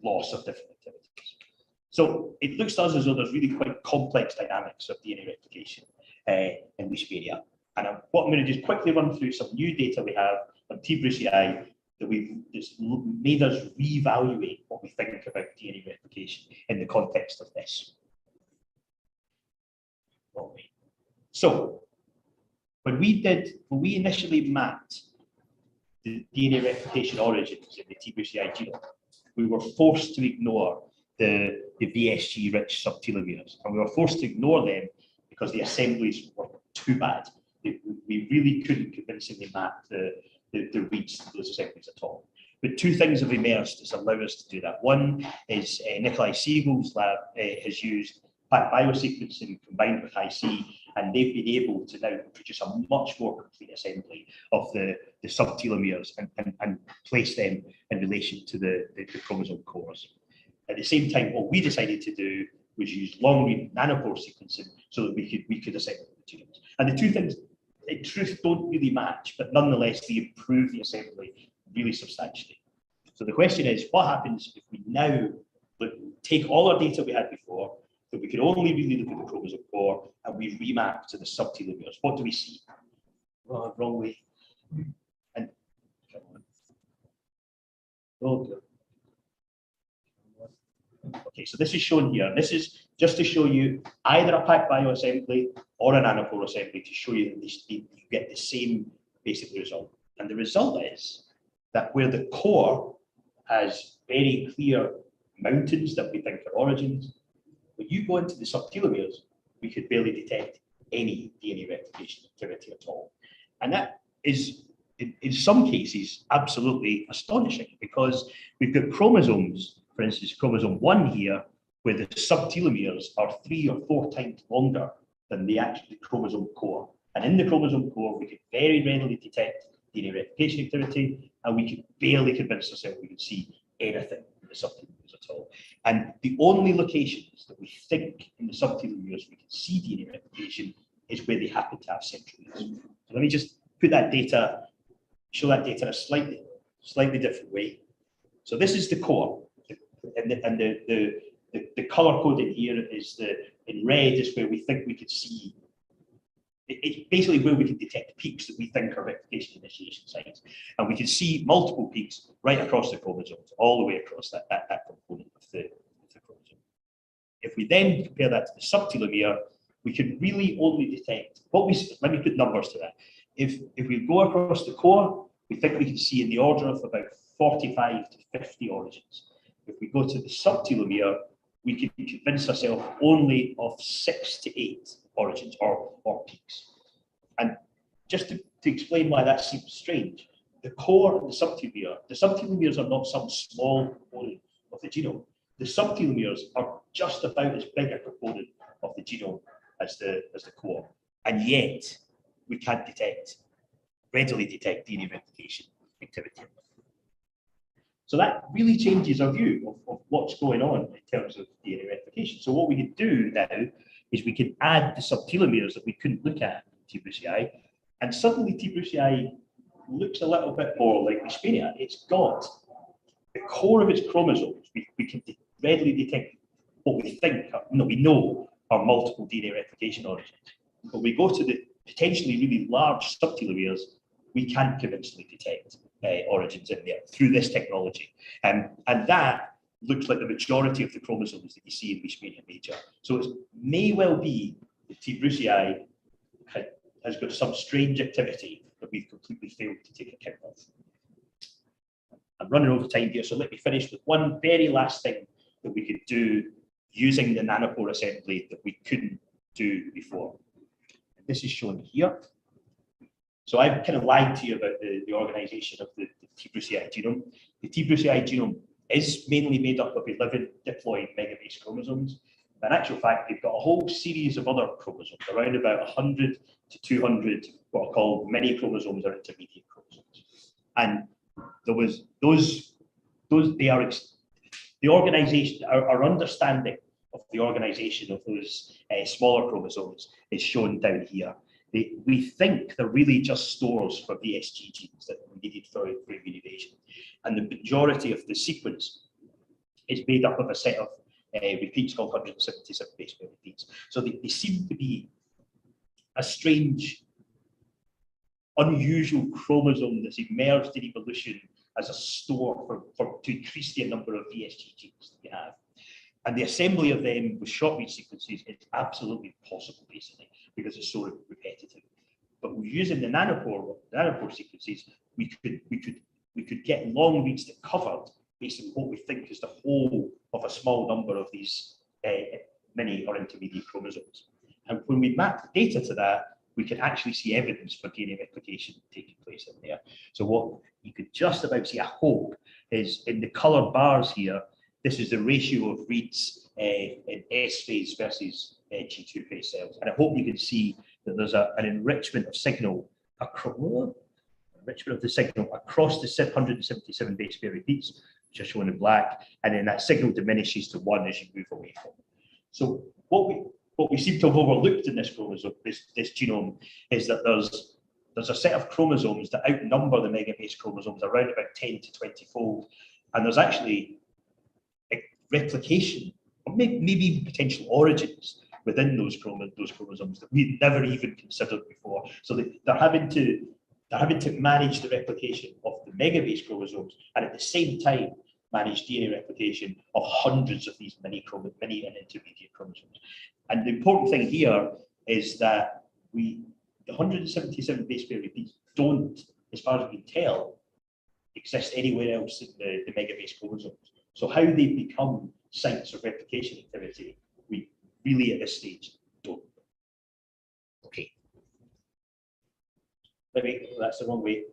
loss of different activities. So it looks to us as though there's really quite complex dynamics of DNA replication in Leishmania. And what I'm going to just quickly run through some new data we have on T. brucei that just made us reevaluate what we think about DNA replication in the context of this. So when we initially mapped the DNA replication origins in the T. brucei genome, we were forced to ignore the VSG-rich subtelomeres, and we were forced to ignore them because the assemblies were too bad. We really couldn't convincingly map the reads to those assemblies at all. But two things have emerged that allow us to do that. One is Nikolai Siegel's lab has used biosequencing combined with IC, and they've been able to now produce a much more complete assembly of the subtelomeres and place them in relation to the chromosome cores. At the same time, what we decided to do was use long-read nanopore sequencing so that we could assemble the genomes. And the two things, in truth, don't really match, but nonetheless, they improve the assembly really substantially. So the question is, what happens if we now take all our data we had before, that we could only really look at the chromosome core, and we remap to the subtelomeres? What do we see? Oh, wrong way. And come on. Oh, good. Okay, so this is shown here. This is just to show you either a packed bioassembly or a nanopore assembly to show you that you get the same basic result. And the result is that where the core has very clear mountains that we think are origins, when you go into the subtelomeres, we could barely detect any DNA replication activity at all. And that is, in some cases, absolutely astonishing, because we've got chromosomes, for instance, chromosome 1 here, where the subtelomeres are 3 or 4 times longer than the actual chromosome core. And in the chromosome core, we could very readily detect DNA replication activity, and we could barely convince ourselves we could see anything in the subtelomeres at all. And the only locations that we think in the subtelomeres we can see DNA replication is where they happen to have centromeres. So let me just put that data, show that data in a slightly different way. So this is the core, and the color coding here is in red is where we think we could see. It's basically where we can detect peaks that we think are replication initiation sites, and we can see multiple peaks right across the chromosomes, all the way across that component of the chromosome. If we then compare that to the subtelomere, we can really only detect let me put numbers to that. If we go across the core, we think we can see in the order of about 45 to 50 origins. If we go to the subtelomere, we can convince ourselves only of 6 to 8 origins or peaks. And just to explain why that seems strange, the core and the subtelomeres are not some small component of the genome. The subtelomeres are just about as big a component of the genome as the core, and yet we can't readily detect DNA replication activity. So that really changes our view of what's going on in terms of DNA replication. So what we can do now is we can add the subtelomeres that we couldn't look at in T. brucei, and suddenly T. brucei looks a little bit more like Leishmania. It's got the core of its chromosomes. We can readily detect what we think, we know are multiple DNA replication origins. But we go to the potentially really large subtelomeres, we can't convincingly detect origins in there through this technology. And that looks like the majority of the chromosomes that you see in Leishmania major. So it may well be that T. brucei has got some strange activity that we've completely failed to take account of. I'm running over time here, so let me finish with one very last thing that we could do using the nanopore assembly that we couldn't do before. And this is shown here. So I've kind of lied to you about the organization of the T. brucei genome. The T. brucei genome is mainly made up of 11 diploid megabase chromosomes. But in actual fact, they've got a whole series of other chromosomes, around about 100 to 200 what are called many chromosomes or intermediate chromosomes. And there was the organization, our understanding of the organization of those smaller chromosomes is shown down here. We think they're really just stores for VSG genes that we needed for immunization. And the majority of the sequence is made up of a set of repeats called 177 base pair repeats. So they seem to be a strange, unusual chromosome that's emerged in evolution as a store to increase the number of VSG genes that you have. And the assembly of them with short-read sequences is absolutely impossible, basically, because it's so repetitive. But using the nanopore sequences, we could get long reads that covered basically what we think is the whole of a small number of these mini or intermediate chromosomes. And when we map the data to that, we can actually see evidence for DNA replication taking place in there. So what you could just about see, I hope, is in the colored bars here, this is the ratio of reads in S phase versus G2 phase cells. And I hope you can see that there's an enrichment of signal across the 777 base pair repeats, which are shown in black, and then that signal diminishes to 1 as you move away from it. So what we seem to have overlooked in this chromosome, this genome, is that there's a set of chromosomes that outnumber the megabase chromosomes around about 10 to 20-fold, and there's actually a replication, or maybe even potential origins within those chromosomes that we'd never even considered before. So they're having to manage the replication of the megabase chromosomes, and at the same time manage DNA replication of hundreds of these mini and intermediate chromosomes. And the important thing here is that the 177 base pair repeats don't, as far as we can tell, exist anywhere else in the megabase chromosomes. So how they become sites of replication activity, we really at this stage don't. Okay. That's the wrong way.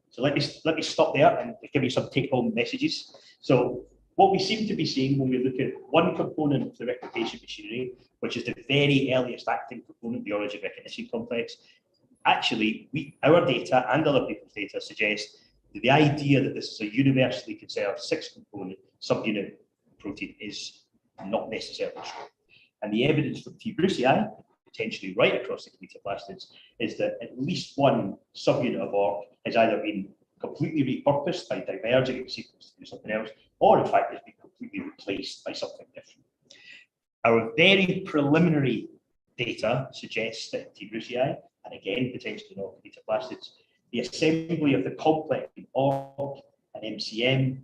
So let me stop there and give you some take-home messages. So what we seem to be seeing when we look at one component of the replication machinery, which is the very earliest acting component, the origin recognition complex, actually our data and other people's data suggest that the idea that this is a universally conserved 6-component subunit protein is not necessarily true. And the evidence from T. brucei, potentially right across the chletoplastids, is that at least one subunit of ORC has either been completely repurposed by diverging its sequence to do something else, or in fact has been completely replaced by something different. Our very preliminary data suggests that T. brucei, and again potentially not chletoplastids, the assembly of the complex in ORC and MCM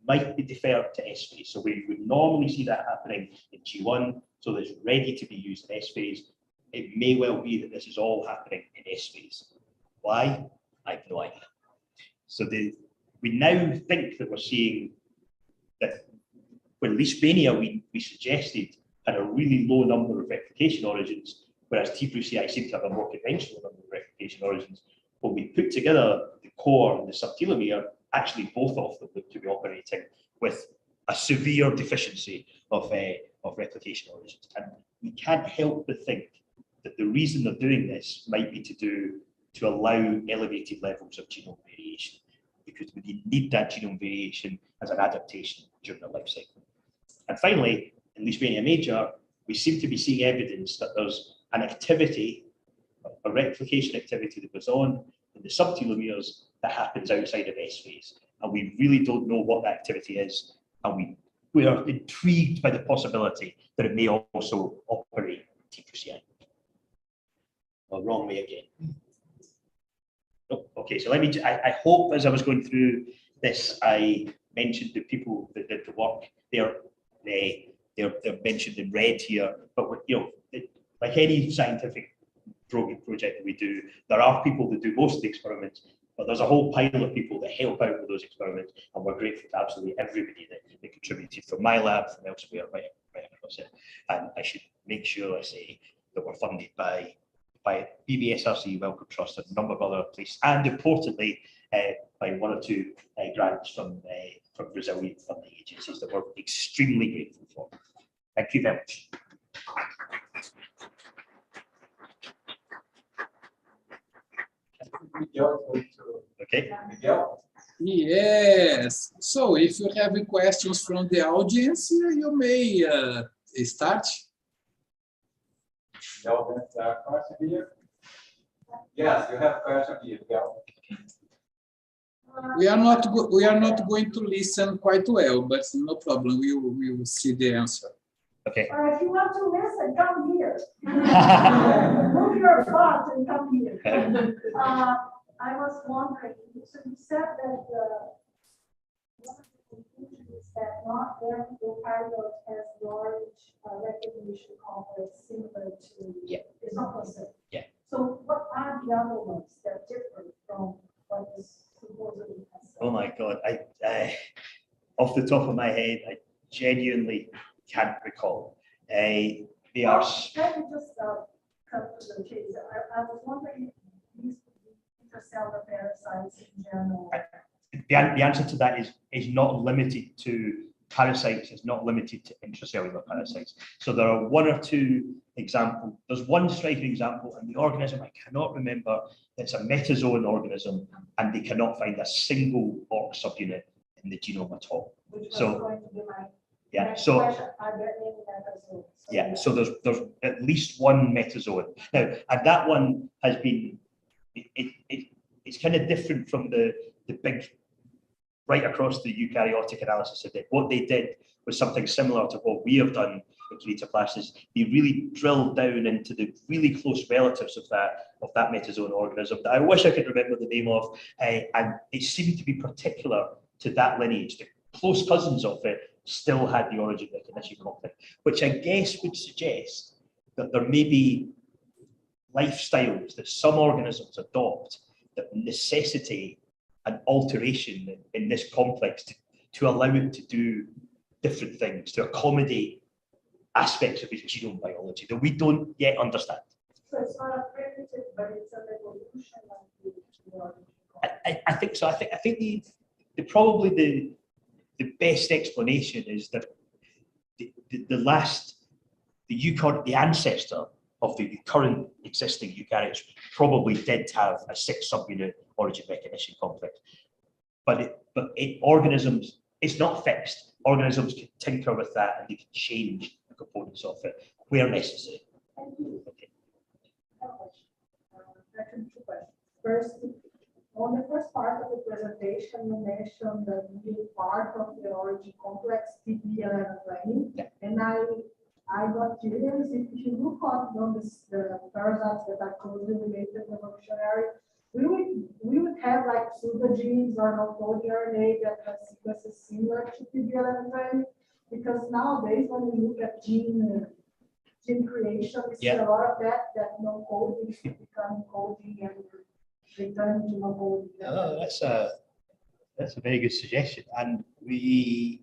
might be deferred to S phase. So we would normally see that happening in G1, so that it's ready to be used in S phase. It may well be that this is all happening in S phase. Why? I have no idea. So we now think that we're seeing that when Leishmania we suggested had a really low number of replication origins, whereas T. brucei seemed to have a more conventional number of replication origins. When we put together the core and the subtelomere, actually both of them look to be operating with a severe deficiency of replication origins. And we can't help but think that the reason they're doing this might be to allow elevated levels of genome variation, because we need that genome variation as an adaptation during the life cycle. And finally, in Leishmania major, we seem to be seeing evidence that there's an activity, a replication activity that goes on in the subtelomeres that happens outside of S phase. And we really don't know what that activity is. And we are intrigued by the possibility that it may also operate T. brucei. Well, wrong way again. Oh, okay, so I hope as I was going through this, I mentioned the people that did the work. They're mentioned in red here, but like any scientific project that we do, there are people that do most of the experiments, but there's a whole pile of people that help out with those experiments, and we're grateful to absolutely everybody that contributed from my lab, from elsewhere, right across it. And I should make sure I say that we're funded by BBSRC, Wellcome Trust, and a number of other places, and importantly, by 1 or 2 grants from Brazilian funding agencies that we're extremely grateful for. Thank you very much. Okay. Yes. So if you have questions from the audience, you may start. Question here? Yes, you have a question here. We are not going to listen quite well, but no problem. We will see the answer. Okay. If you want to listen, come here. Move your butt and come here. I was wondering, so you said that one of the conclusions is that not every eukaryote has large recognition complex similar to the opposite. Yeah. So what are the other ones that are different from what is supposedly has? Oh my God, I off the top of my head, I genuinely can't recall. They are. Let me just come to the chase. I was wondering if these intracellular parasites in general. The answer to that is not limited to parasites, it's not limited to intracellular parasites. So there are 1 or 2 examples. There's one striking example, and the organism I cannot remember, it's a metazoan organism, and they cannot find a single ORC subunit in the genome at all. Which was So going to be my Yeah, so yeah, so there's at least one metazoan now, and that one has been it's kind of different from the big right across the eukaryotic analysis of it. What they did was something similar to what we have done in Kinetoplasts. They really drilled down into the really close relatives of that metazoan organism that I wish I could remember the name of, and it seemed to be particular to that lineage. The close cousins of it still had the origin recognition conflict, which I guess would suggest that there may be lifestyles that some organisms adopt that necessitate an alteration in this complex to allow it to do different things, to accommodate aspects of its genome biology that we don't yet understand. So it's not a primitive, but it's an evolution of the I think so. I think probably the best explanation is that the ancestor of the current existing eukaryotes probably did have a 6 subunit origin recognition conflict, but organisms, it's not fixed. Organisms can tinker with that and they can change the components of it where necessary. Thank you. Okay. Actually, 2 questions. First, on the first part of the presentation, you mentioned the new part of the origin complex, TB1120, yeah. And I got curious, if you look on the parasites that are closely related to evolutionary, we would have like pseudogenes or non-coding RNA that have sequences similar to TB1120, because nowadays when we look at gene creation, we see a lot of that non-coding is becoming coding and return to non-coding. Oh, that's a very good suggestion, and the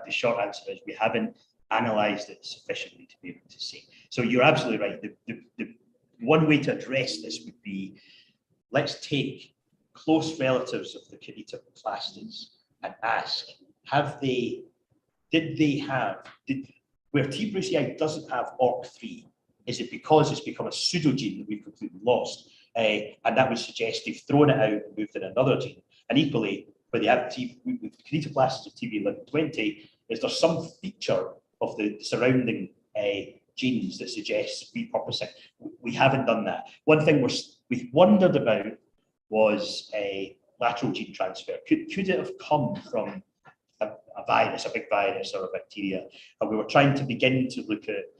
short answer is we haven't analysed it sufficiently to be able to say. So you're absolutely right. The one way to address this would be, let's take close relatives of the Kinetoplasts and ask, where T. brucei doesn't have ORC3, is it because it's become a pseudogene that we've completely lost? And that would suggest they've thrown it out and moved in another gene. And equally, where they have with Kinetoplasts of TB1120, is there some feature of the surrounding genes that suggests repurposing? We haven't done that. One thing we've wondered about was a lateral gene transfer. Could it have come from a virus, a big virus or a bacteria? And we were trying to begin to look at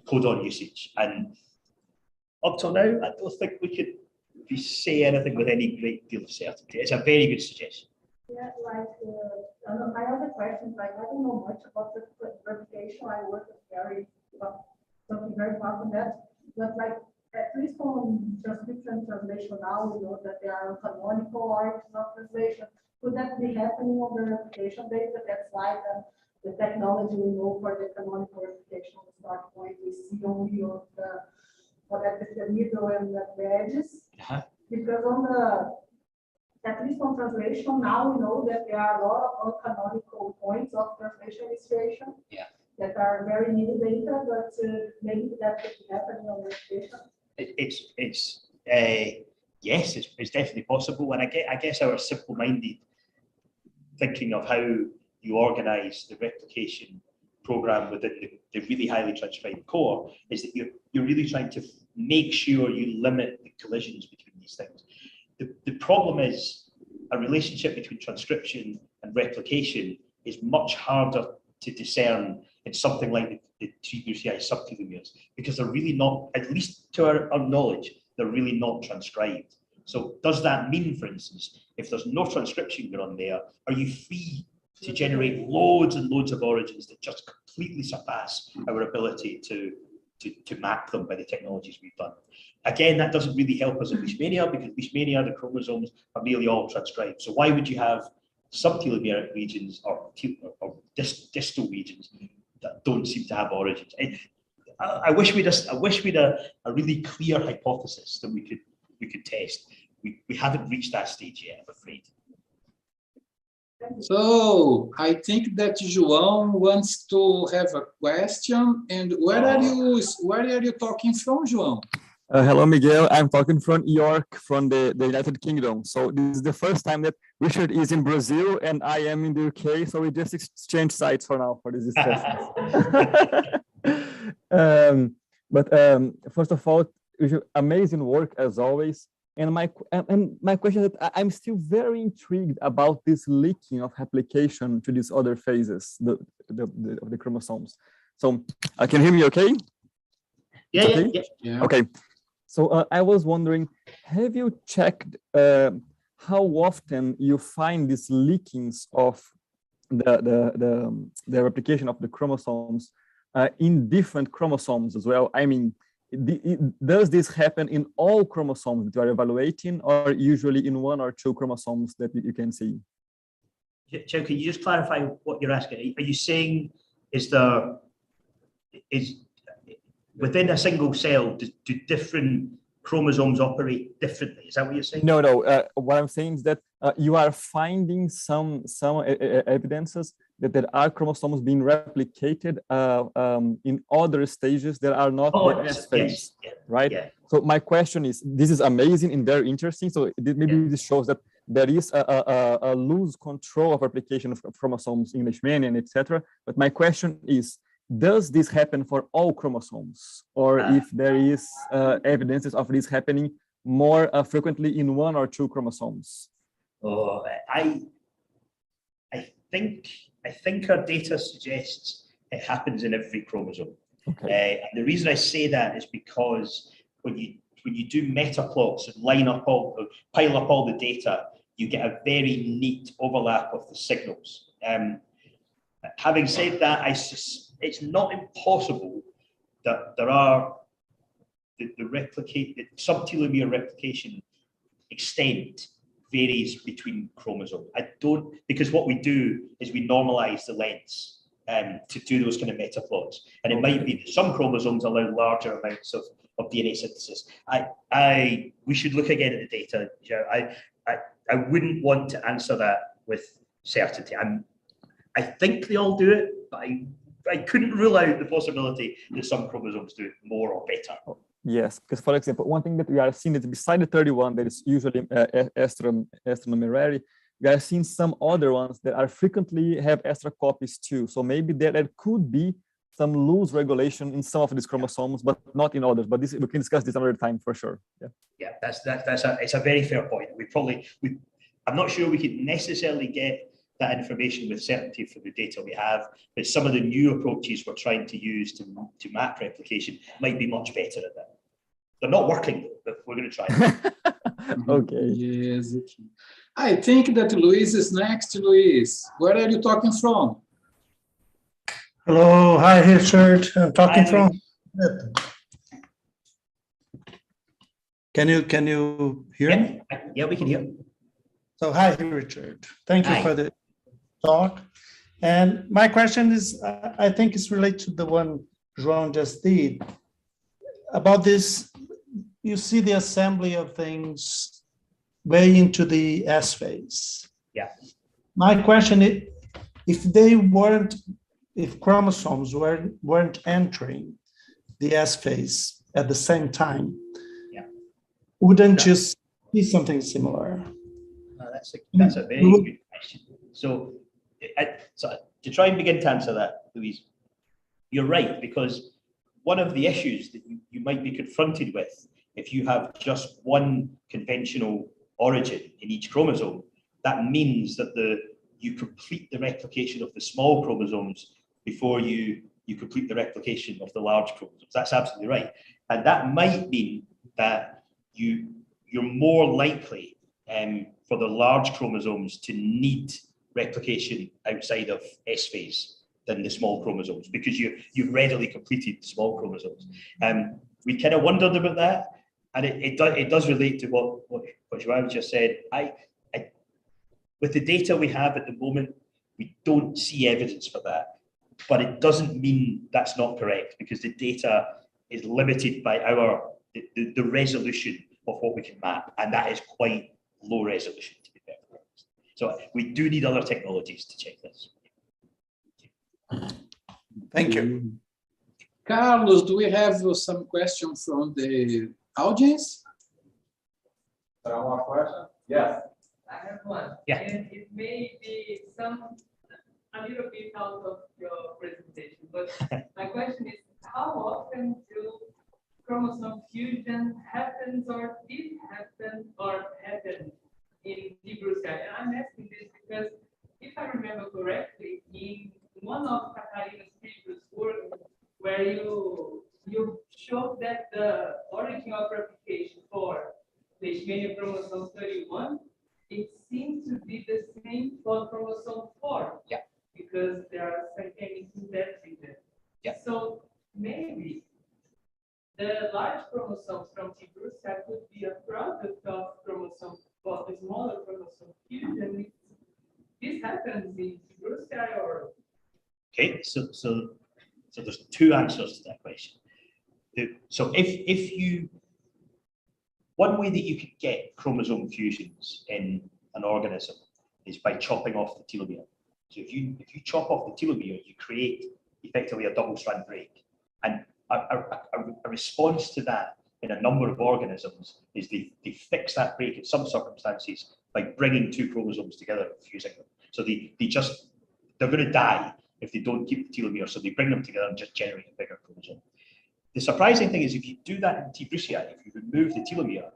codon usage. And up till now, I don't think we could say anything with any great deal of certainty. It's a very good suggestion. Yeah, like my other question, like I don't know much about the replication. I work with something very far from that, but like at least on transcription translation now, we know that there are canonical origins of translation. Could that be happening on the replication data? That's why the technology we know for the canonical replication of the start point, we see only on the middle and the edges. Because at least on translation, now we know that there are a lot of canonical points of translation illustration that are very new data, but maybe that could be happening on replication. Yes, it's definitely possible, and I guess our simple-minded thinking of how you organize the replication program within the really highly transcribed core is that you're really trying to make sure you limit the collisions between these things. The problem is a relationship between transcription and replication is much harder to discern in something like the T. brucei subtelomeres, because they're really not, at least to our knowledge, they're really not transcribed. So does that mean, for instance, if there's no transcription going on there, are you free to generate loads and loads of origins that just completely surpass our ability to map them by the technologies we've done? Again, that doesn't really help us in Leishmania, because Leishmania, the chromosomes are nearly all transcribed. So why would you have subtelomeric regions or distal regions that don't seem to have origins? I wish we'd a really clear hypothesis that we could test. We haven't reached that stage yet, I'm afraid. So I think that João wants to have a question. And where are you talking from, João? Hello, Miguel. I'm talking from York, from the United Kingdom. So this is the first time that Richard is in Brazil and I am in the UK. So we just exchange sites for now for this discussion. First of all, amazing work as always. And my question is that I'm still very intrigued about this leaking of replication to these other phases of the chromosomes. So can you hear me okay? Yeah, okay? Yeah. Okay. So I was wondering, have you checked how often you find these leakings of the replication of the chromosomes in different chromosomes as well? I mean, does this happen in all chromosomes that you are evaluating, or usually in one or two chromosomes that you can see? Joe, can you just clarify what you're asking? Are you saying is within a single cell, do different chromosomes operate differently? Is that what you're saying? No. What I'm saying is that you are finding some evidences that there are chromosomes being replicated in other stages that are not the S phase, right? Yeah. So my question is, this is amazing and very interesting. So maybe this shows that there is a loose control of replication of chromosomes in Leishmanian, etc. But my question is, does this happen for all chromosomes, or if there is evidences of this happening more frequently in one or two chromosomes? Oh, I think our data suggests it happens in every chromosome. Okay. And the reason I say that is because when you do meta plots and pile up all the data, you get a very neat overlap of the signals. Having said that, it's not impossible that there are the subtelomere replication extent varies between chromosomes. Because what we do is we normalize the lengths to do those kind of meta plots. And it might be that some chromosomes allow larger amounts of DNA synthesis. We should look again at the data. I wouldn't want to answer that with certainty. I think they all do it, but I couldn't rule out the possibility that some chromosomes do it more or better. Yes, because for example, one thing that we are seeing is beside the 31 that is usually estromerae, we are seeing some other ones that are frequently have extra copies too. So maybe there could be some loose regulation in some of these chromosomes, but not in others. But we can discuss this another time for sure. Yeah, it's a very fair point. I'm not sure we could necessarily get that information with certainty for the data we have, but some of the new approaches we're trying to use to map replication might be much better at that. They're not working, but we're going to try. Okay. Yes. I think that Luis is next. Luis, where are you talking from? Hello, hi Richard. I'm talking from. Can you hear me? Yeah, we can hear. So hi Richard. Thank you for the talk. And my question is, I think it's related to the one João just did. About this, you see the assembly of things way into the S phase. Yeah. My question is, if chromosomes weren't entering the S phase at the same time, wouldn't you see something similar? That's a very good question. So to try and begin to answer that, Louise, you're right, because one of the issues that you might be confronted with if you have just one conventional origin in each chromosome, that means that you complete the replication of the small chromosomes before you complete the replication of the large chromosomes. That's absolutely right. And that might mean that you're more likely for the large chromosomes to need replication outside of S phase than the small chromosomes, because you've readily completed the small chromosomes. We kind of wondered about that, and it does relate to what João just said. With the data we have at the moment, we don't see evidence for that, but it doesn't mean that's not correct, because the data is limited by the resolution of what we can map, and that is quite low resolution, to be fair. So we do need other technologies to check this. Thank you. Carlos, do we have some question from the audience? One more question? Yes. I have one. Yeah. And it may be a little bit out of your presentation, but my question is, how often do chromosome fusion happens or did happen or happen in T. brucei? And I'm asking this because if I remember correctly, in one of Katarina's previous work, where you showed that the origin of replication for Leishmania chromosome 31, it seems to be the same for chromosome 4. Yeah. Because there are satanic embeds in there. Yeah. So maybe the large chromosomes from T. brucei could be a product of chromosome, or the smaller chromosome fusion. This happens in T. brucei or? Okay, so there's two answers to that question. So if you, one way that you could get chromosome fusions in an organism is by chopping off the telomere. So if you chop off the telomere, you create effectively a double-strand break. And a response to that in a number of organisms is they fix that break in some circumstances by bringing two chromosomes together and fusing them. So they're going to die if they don't keep the telomere, so they bring them together and just generate a bigger chromosome. The surprising thing is if you do that in T. brucei, if you remove the telomere,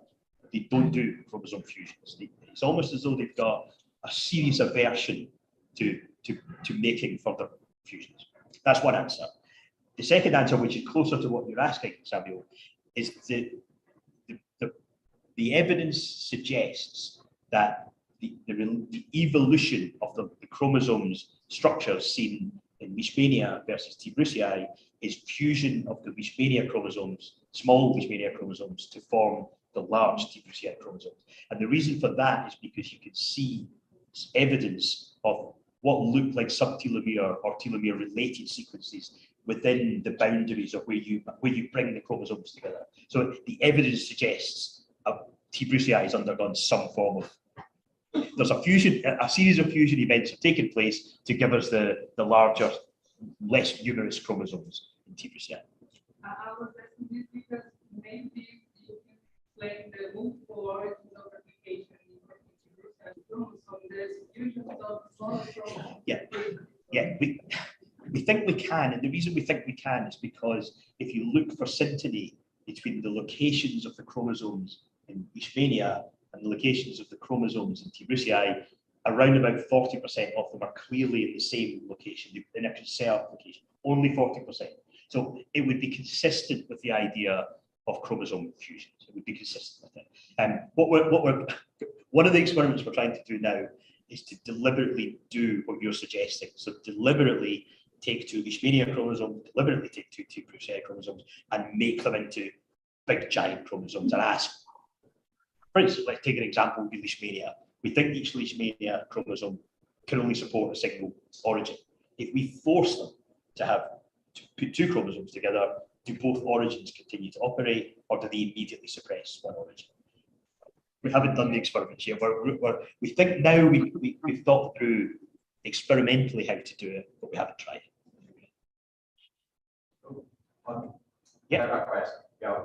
they don't do chromosome fusions. It's almost as though they've got a serious aversion to making further fusions. That's one answer. The second answer, which is closer to what you're asking, Samuel, is the evidence suggests that the evolution of the chromosomes structures seen in Leishmania versus T. brucei is fusion of the Leishmania chromosomes, small Leishmania chromosomes, to form the large T. brucei chromosomes. And the reason for that is because you can see evidence of what look like subtelomere or telomere related sequences within the boundaries of where you bring the chromosomes together. So the evidence suggests T. brucei has undergone some form of, there's a series of fusion events have taken place to give us the larger, less numerous chromosomes in T. brucei. I was asking this because maybe you can explain the multiple origins of replication in T. brucei chromosome. There's fusions of smaller chromosomes. Yeah, we think we can, and the reason we think we can is because if you look for synteny between the locations of the chromosomes in Leishmania and the locations of the chromosomes in T. brucei, around about 40% of them are clearly in the same location, in a conserved location, only 40%. So it would be consistent with the idea of chromosome fusions. It would be consistent with it. One of the experiments we're trying to do now is to deliberately do what you're suggesting. So deliberately take two Leishmania chromosomes, deliberately take two T. brucei chromosomes, and make them into big giant chromosomes and ask, for instance, let's take an example of Leishmania. We think each Leishmania chromosome can only support a single origin. If we force them to put two chromosomes together, do both origins continue to operate, or do they immediately suppress one origin? We haven't done the experiments yet. We think now we've thought through experimentally how to do it, but we haven't tried it. I have a question. Yeah,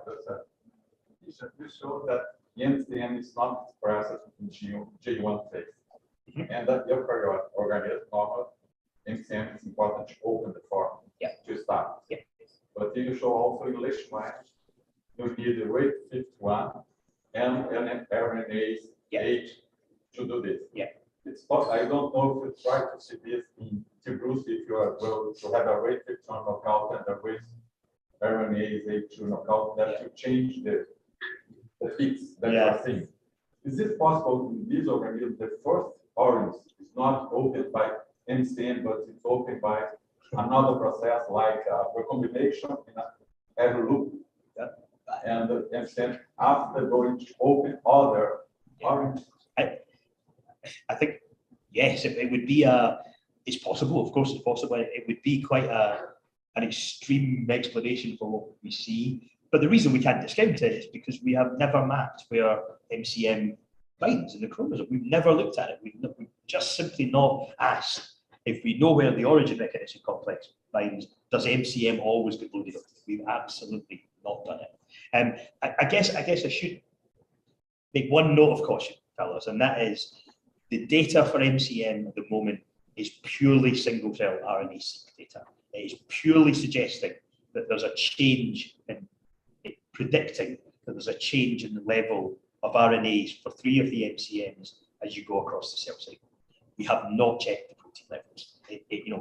you showed that MCM is not expressed in G1 phase, and that the eukaryotic organism normal MCM is important to open the form to start. Yeah. But you show also in Leishmania, you need the rate 51 and an RNase H to do this. Yeah. It's possible. I don't know if you try to see this in T. brucei, if you are going to have a rate 51 knockout and a rate RNase H2 knockout, that you change the fix that you are seeing. Is it possible in this organism the first orange is not opened by MCM, but it's opened by another process like recombination in every loop? And the MCM after going to open other orange? I think, yes, it would be it's possible, of course it's possible. It would be quite an extreme explanation for what we see. But the reason we can't discount it is because we have never mapped where MCM binds in the chromosome. We've never looked at it. We've just simply not asked. If we know where the origin mechanism complex binds, does MCM always get loaded up? We've absolutely not done it. I guess I should make one note of caution, fellas, and that is the data for MCM at the moment is purely single-cell RNA-seq data. It is purely suggesting that there's a change in predicting that there's a change in the level of RNAs for 3 of the MCMs as you go across the cell cycle. We have not checked the protein levels.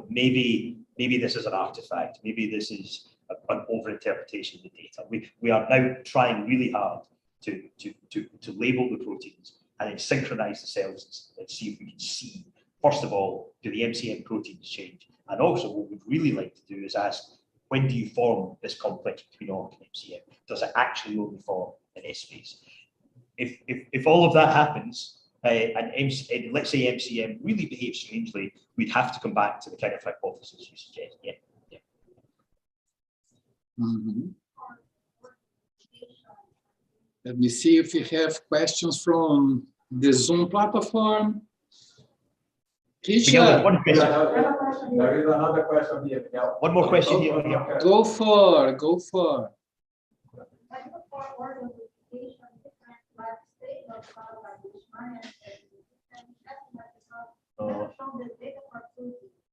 Maybe this is an artifact. Maybe this is an overinterpretation of the data. We are now trying really hard to label the proteins and then synchronize the cells and see if we can see, first of all, do the MCM proteins change? And also what we'd really like to do is ask, when do you form this complex between ORC and MCM? Does it actually only form an S phase? If all of that happens, and let's say MCM really behaves strangely, we'd have to come back to the kind of hypothesis you suggest. Yeah. Mm-hmm. Let me see if we have questions from the Zoom platform. Richard, One question. There is another question here, Miguel. One more question here. Go for.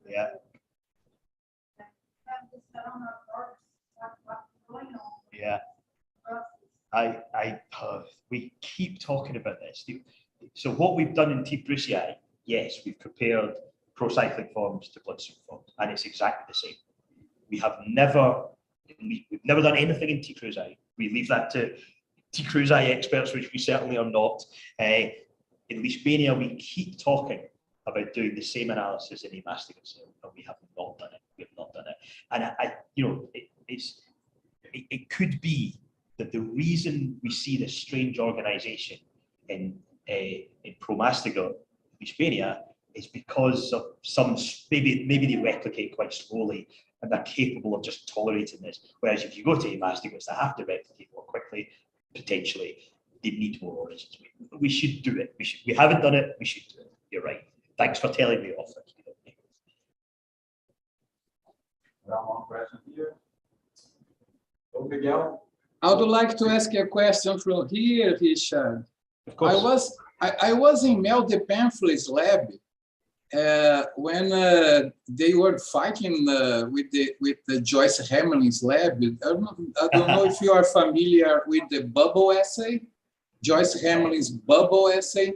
Yeah. Yeah. We keep talking about this. So what we've done in T. brucei, yes, we've compared procyclic forms to bloodstream forms, and it's exactly the same. We've never done anything in T. brucei. We leave that to T. brucei experts, which we certainly are not. In Leishmania, we keep talking about doing the same analysis in a mastigot cell, and we have not done it. And it could be that the reason we see this strange organization in promastigot Leishmania is because of maybe they replicate quite slowly and they're capable of just tolerating this. Whereas if you go to amastigots that have to replicate more quickly, potentially they need more origins. We should do it. We haven't done it. We should do it. You're right. Thanks for telling me off. One question here. Oh, Miguel. I would like to ask a question from here, Richard. Of course. I was in Mel de Pamphlet's lab when they were fighting with the Joyce Hamlin's lab. I don't know if you are familiar with the bubble assay, Joyce Hamlin's bubble assay.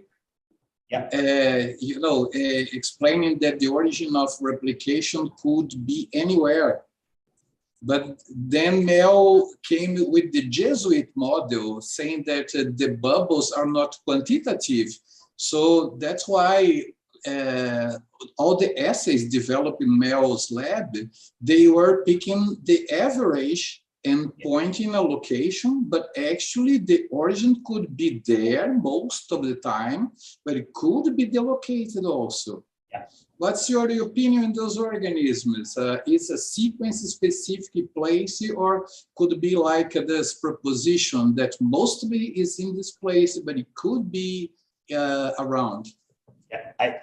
Yeah. Explaining that the origin of replication could be anywhere. But then Mel came with the Jesuit model, saying that the bubbles are not quantitative. So that's why all the assays developed in Mel's lab, they were picking the average and pointing a location, but actually the origin could be there most of the time, but it could be delocated also. Yeah. What's your opinion on those organisms? Is a sequence specific place, or could be like this proposition that mostly is in this place, but it could be around? Yeah, I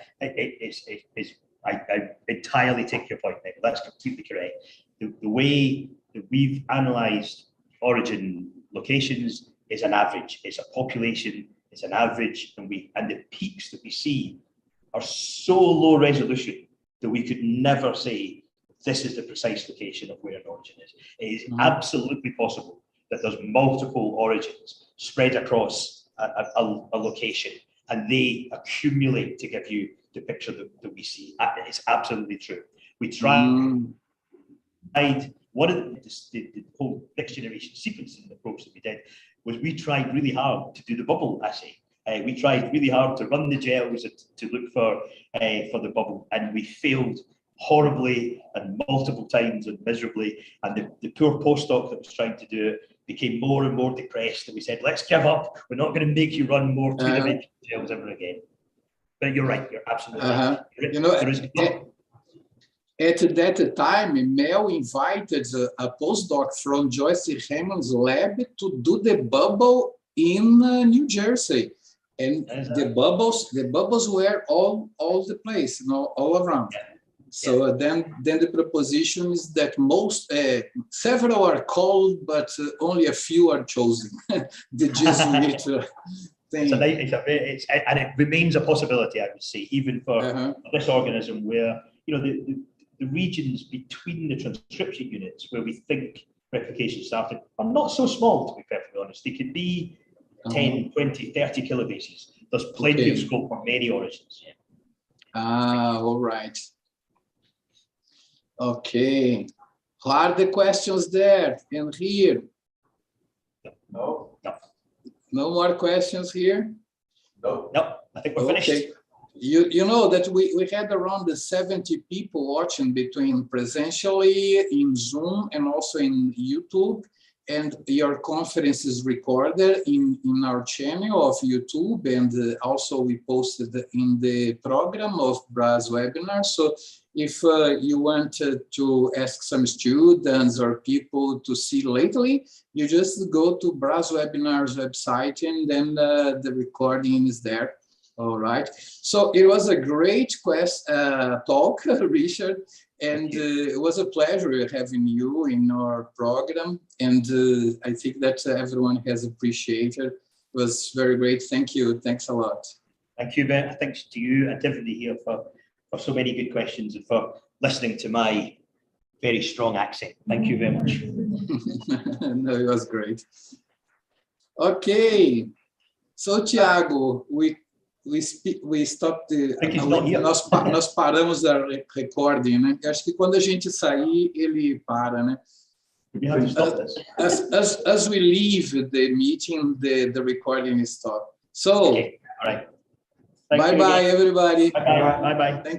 entirely take your point, Nick. That's completely correct. The way that we've analysed origin locations is an average. It's a population. It's an average, and the peaks that we see are so low resolution that we could never say this is the precise location of where an origin is. It is absolutely possible that there's multiple origins spread across a location, and they accumulate to give you the picture that we see. It's absolutely true. We tried one of the whole next generation sequencing approach that we did was we tried really hard to do the bubble assay. We tried really hard to run the gels to look for the bubble, and we failed horribly and multiple times and miserably. And the poor postdoc that was trying to do it became more and more depressed, and we said, let's give up. We're not going to make you run more two-dimensional gels ever again. But you're right. You're absolutely right. At that time, Mel invited a postdoc from Joyce Hamlin's lab to do the bubble in New Jersey. And the bubbles were all the place, all around. So then the proposition is that several are called, but only a few are chosen. The Jesuit thing. And it remains a possibility, I would say, even for this organism, where the regions between the transcription units where we think replication started are not so small, to be perfectly honest. They could be 10, 20, 30 kilobases. There's plenty of scope for many origins. All right. Okay. Are the questions there and here? No. No more questions here? No, I think we're finished. You know that we had around 70 people watching between presentially in Zoom and also in YouTube, and your conference is recorded in our channel of YouTube, and also we posted in the program of BrazWebinars. So if you want to ask some students or people to see lately, you just go to BrazWebinars website, and then the recording is there. All right. So it was a great talk, Richard, and it was a pleasure having you in our program. And I think that everyone has appreciated. It was very great. Thank you. Thanks a lot. Thank you, Ben. Thanks to you and everybody here for so many good questions and for listening to my very strong accent. Thank you very much. No, it was great. Okay. So, Thiago, we stopped nós paramos a recording, né? Acho que quando a gente sair, ele para, né? As we leave the meeting, the recording is stopped. So, okay. All right. Bye-bye, everybody. Bye-bye. Thank you.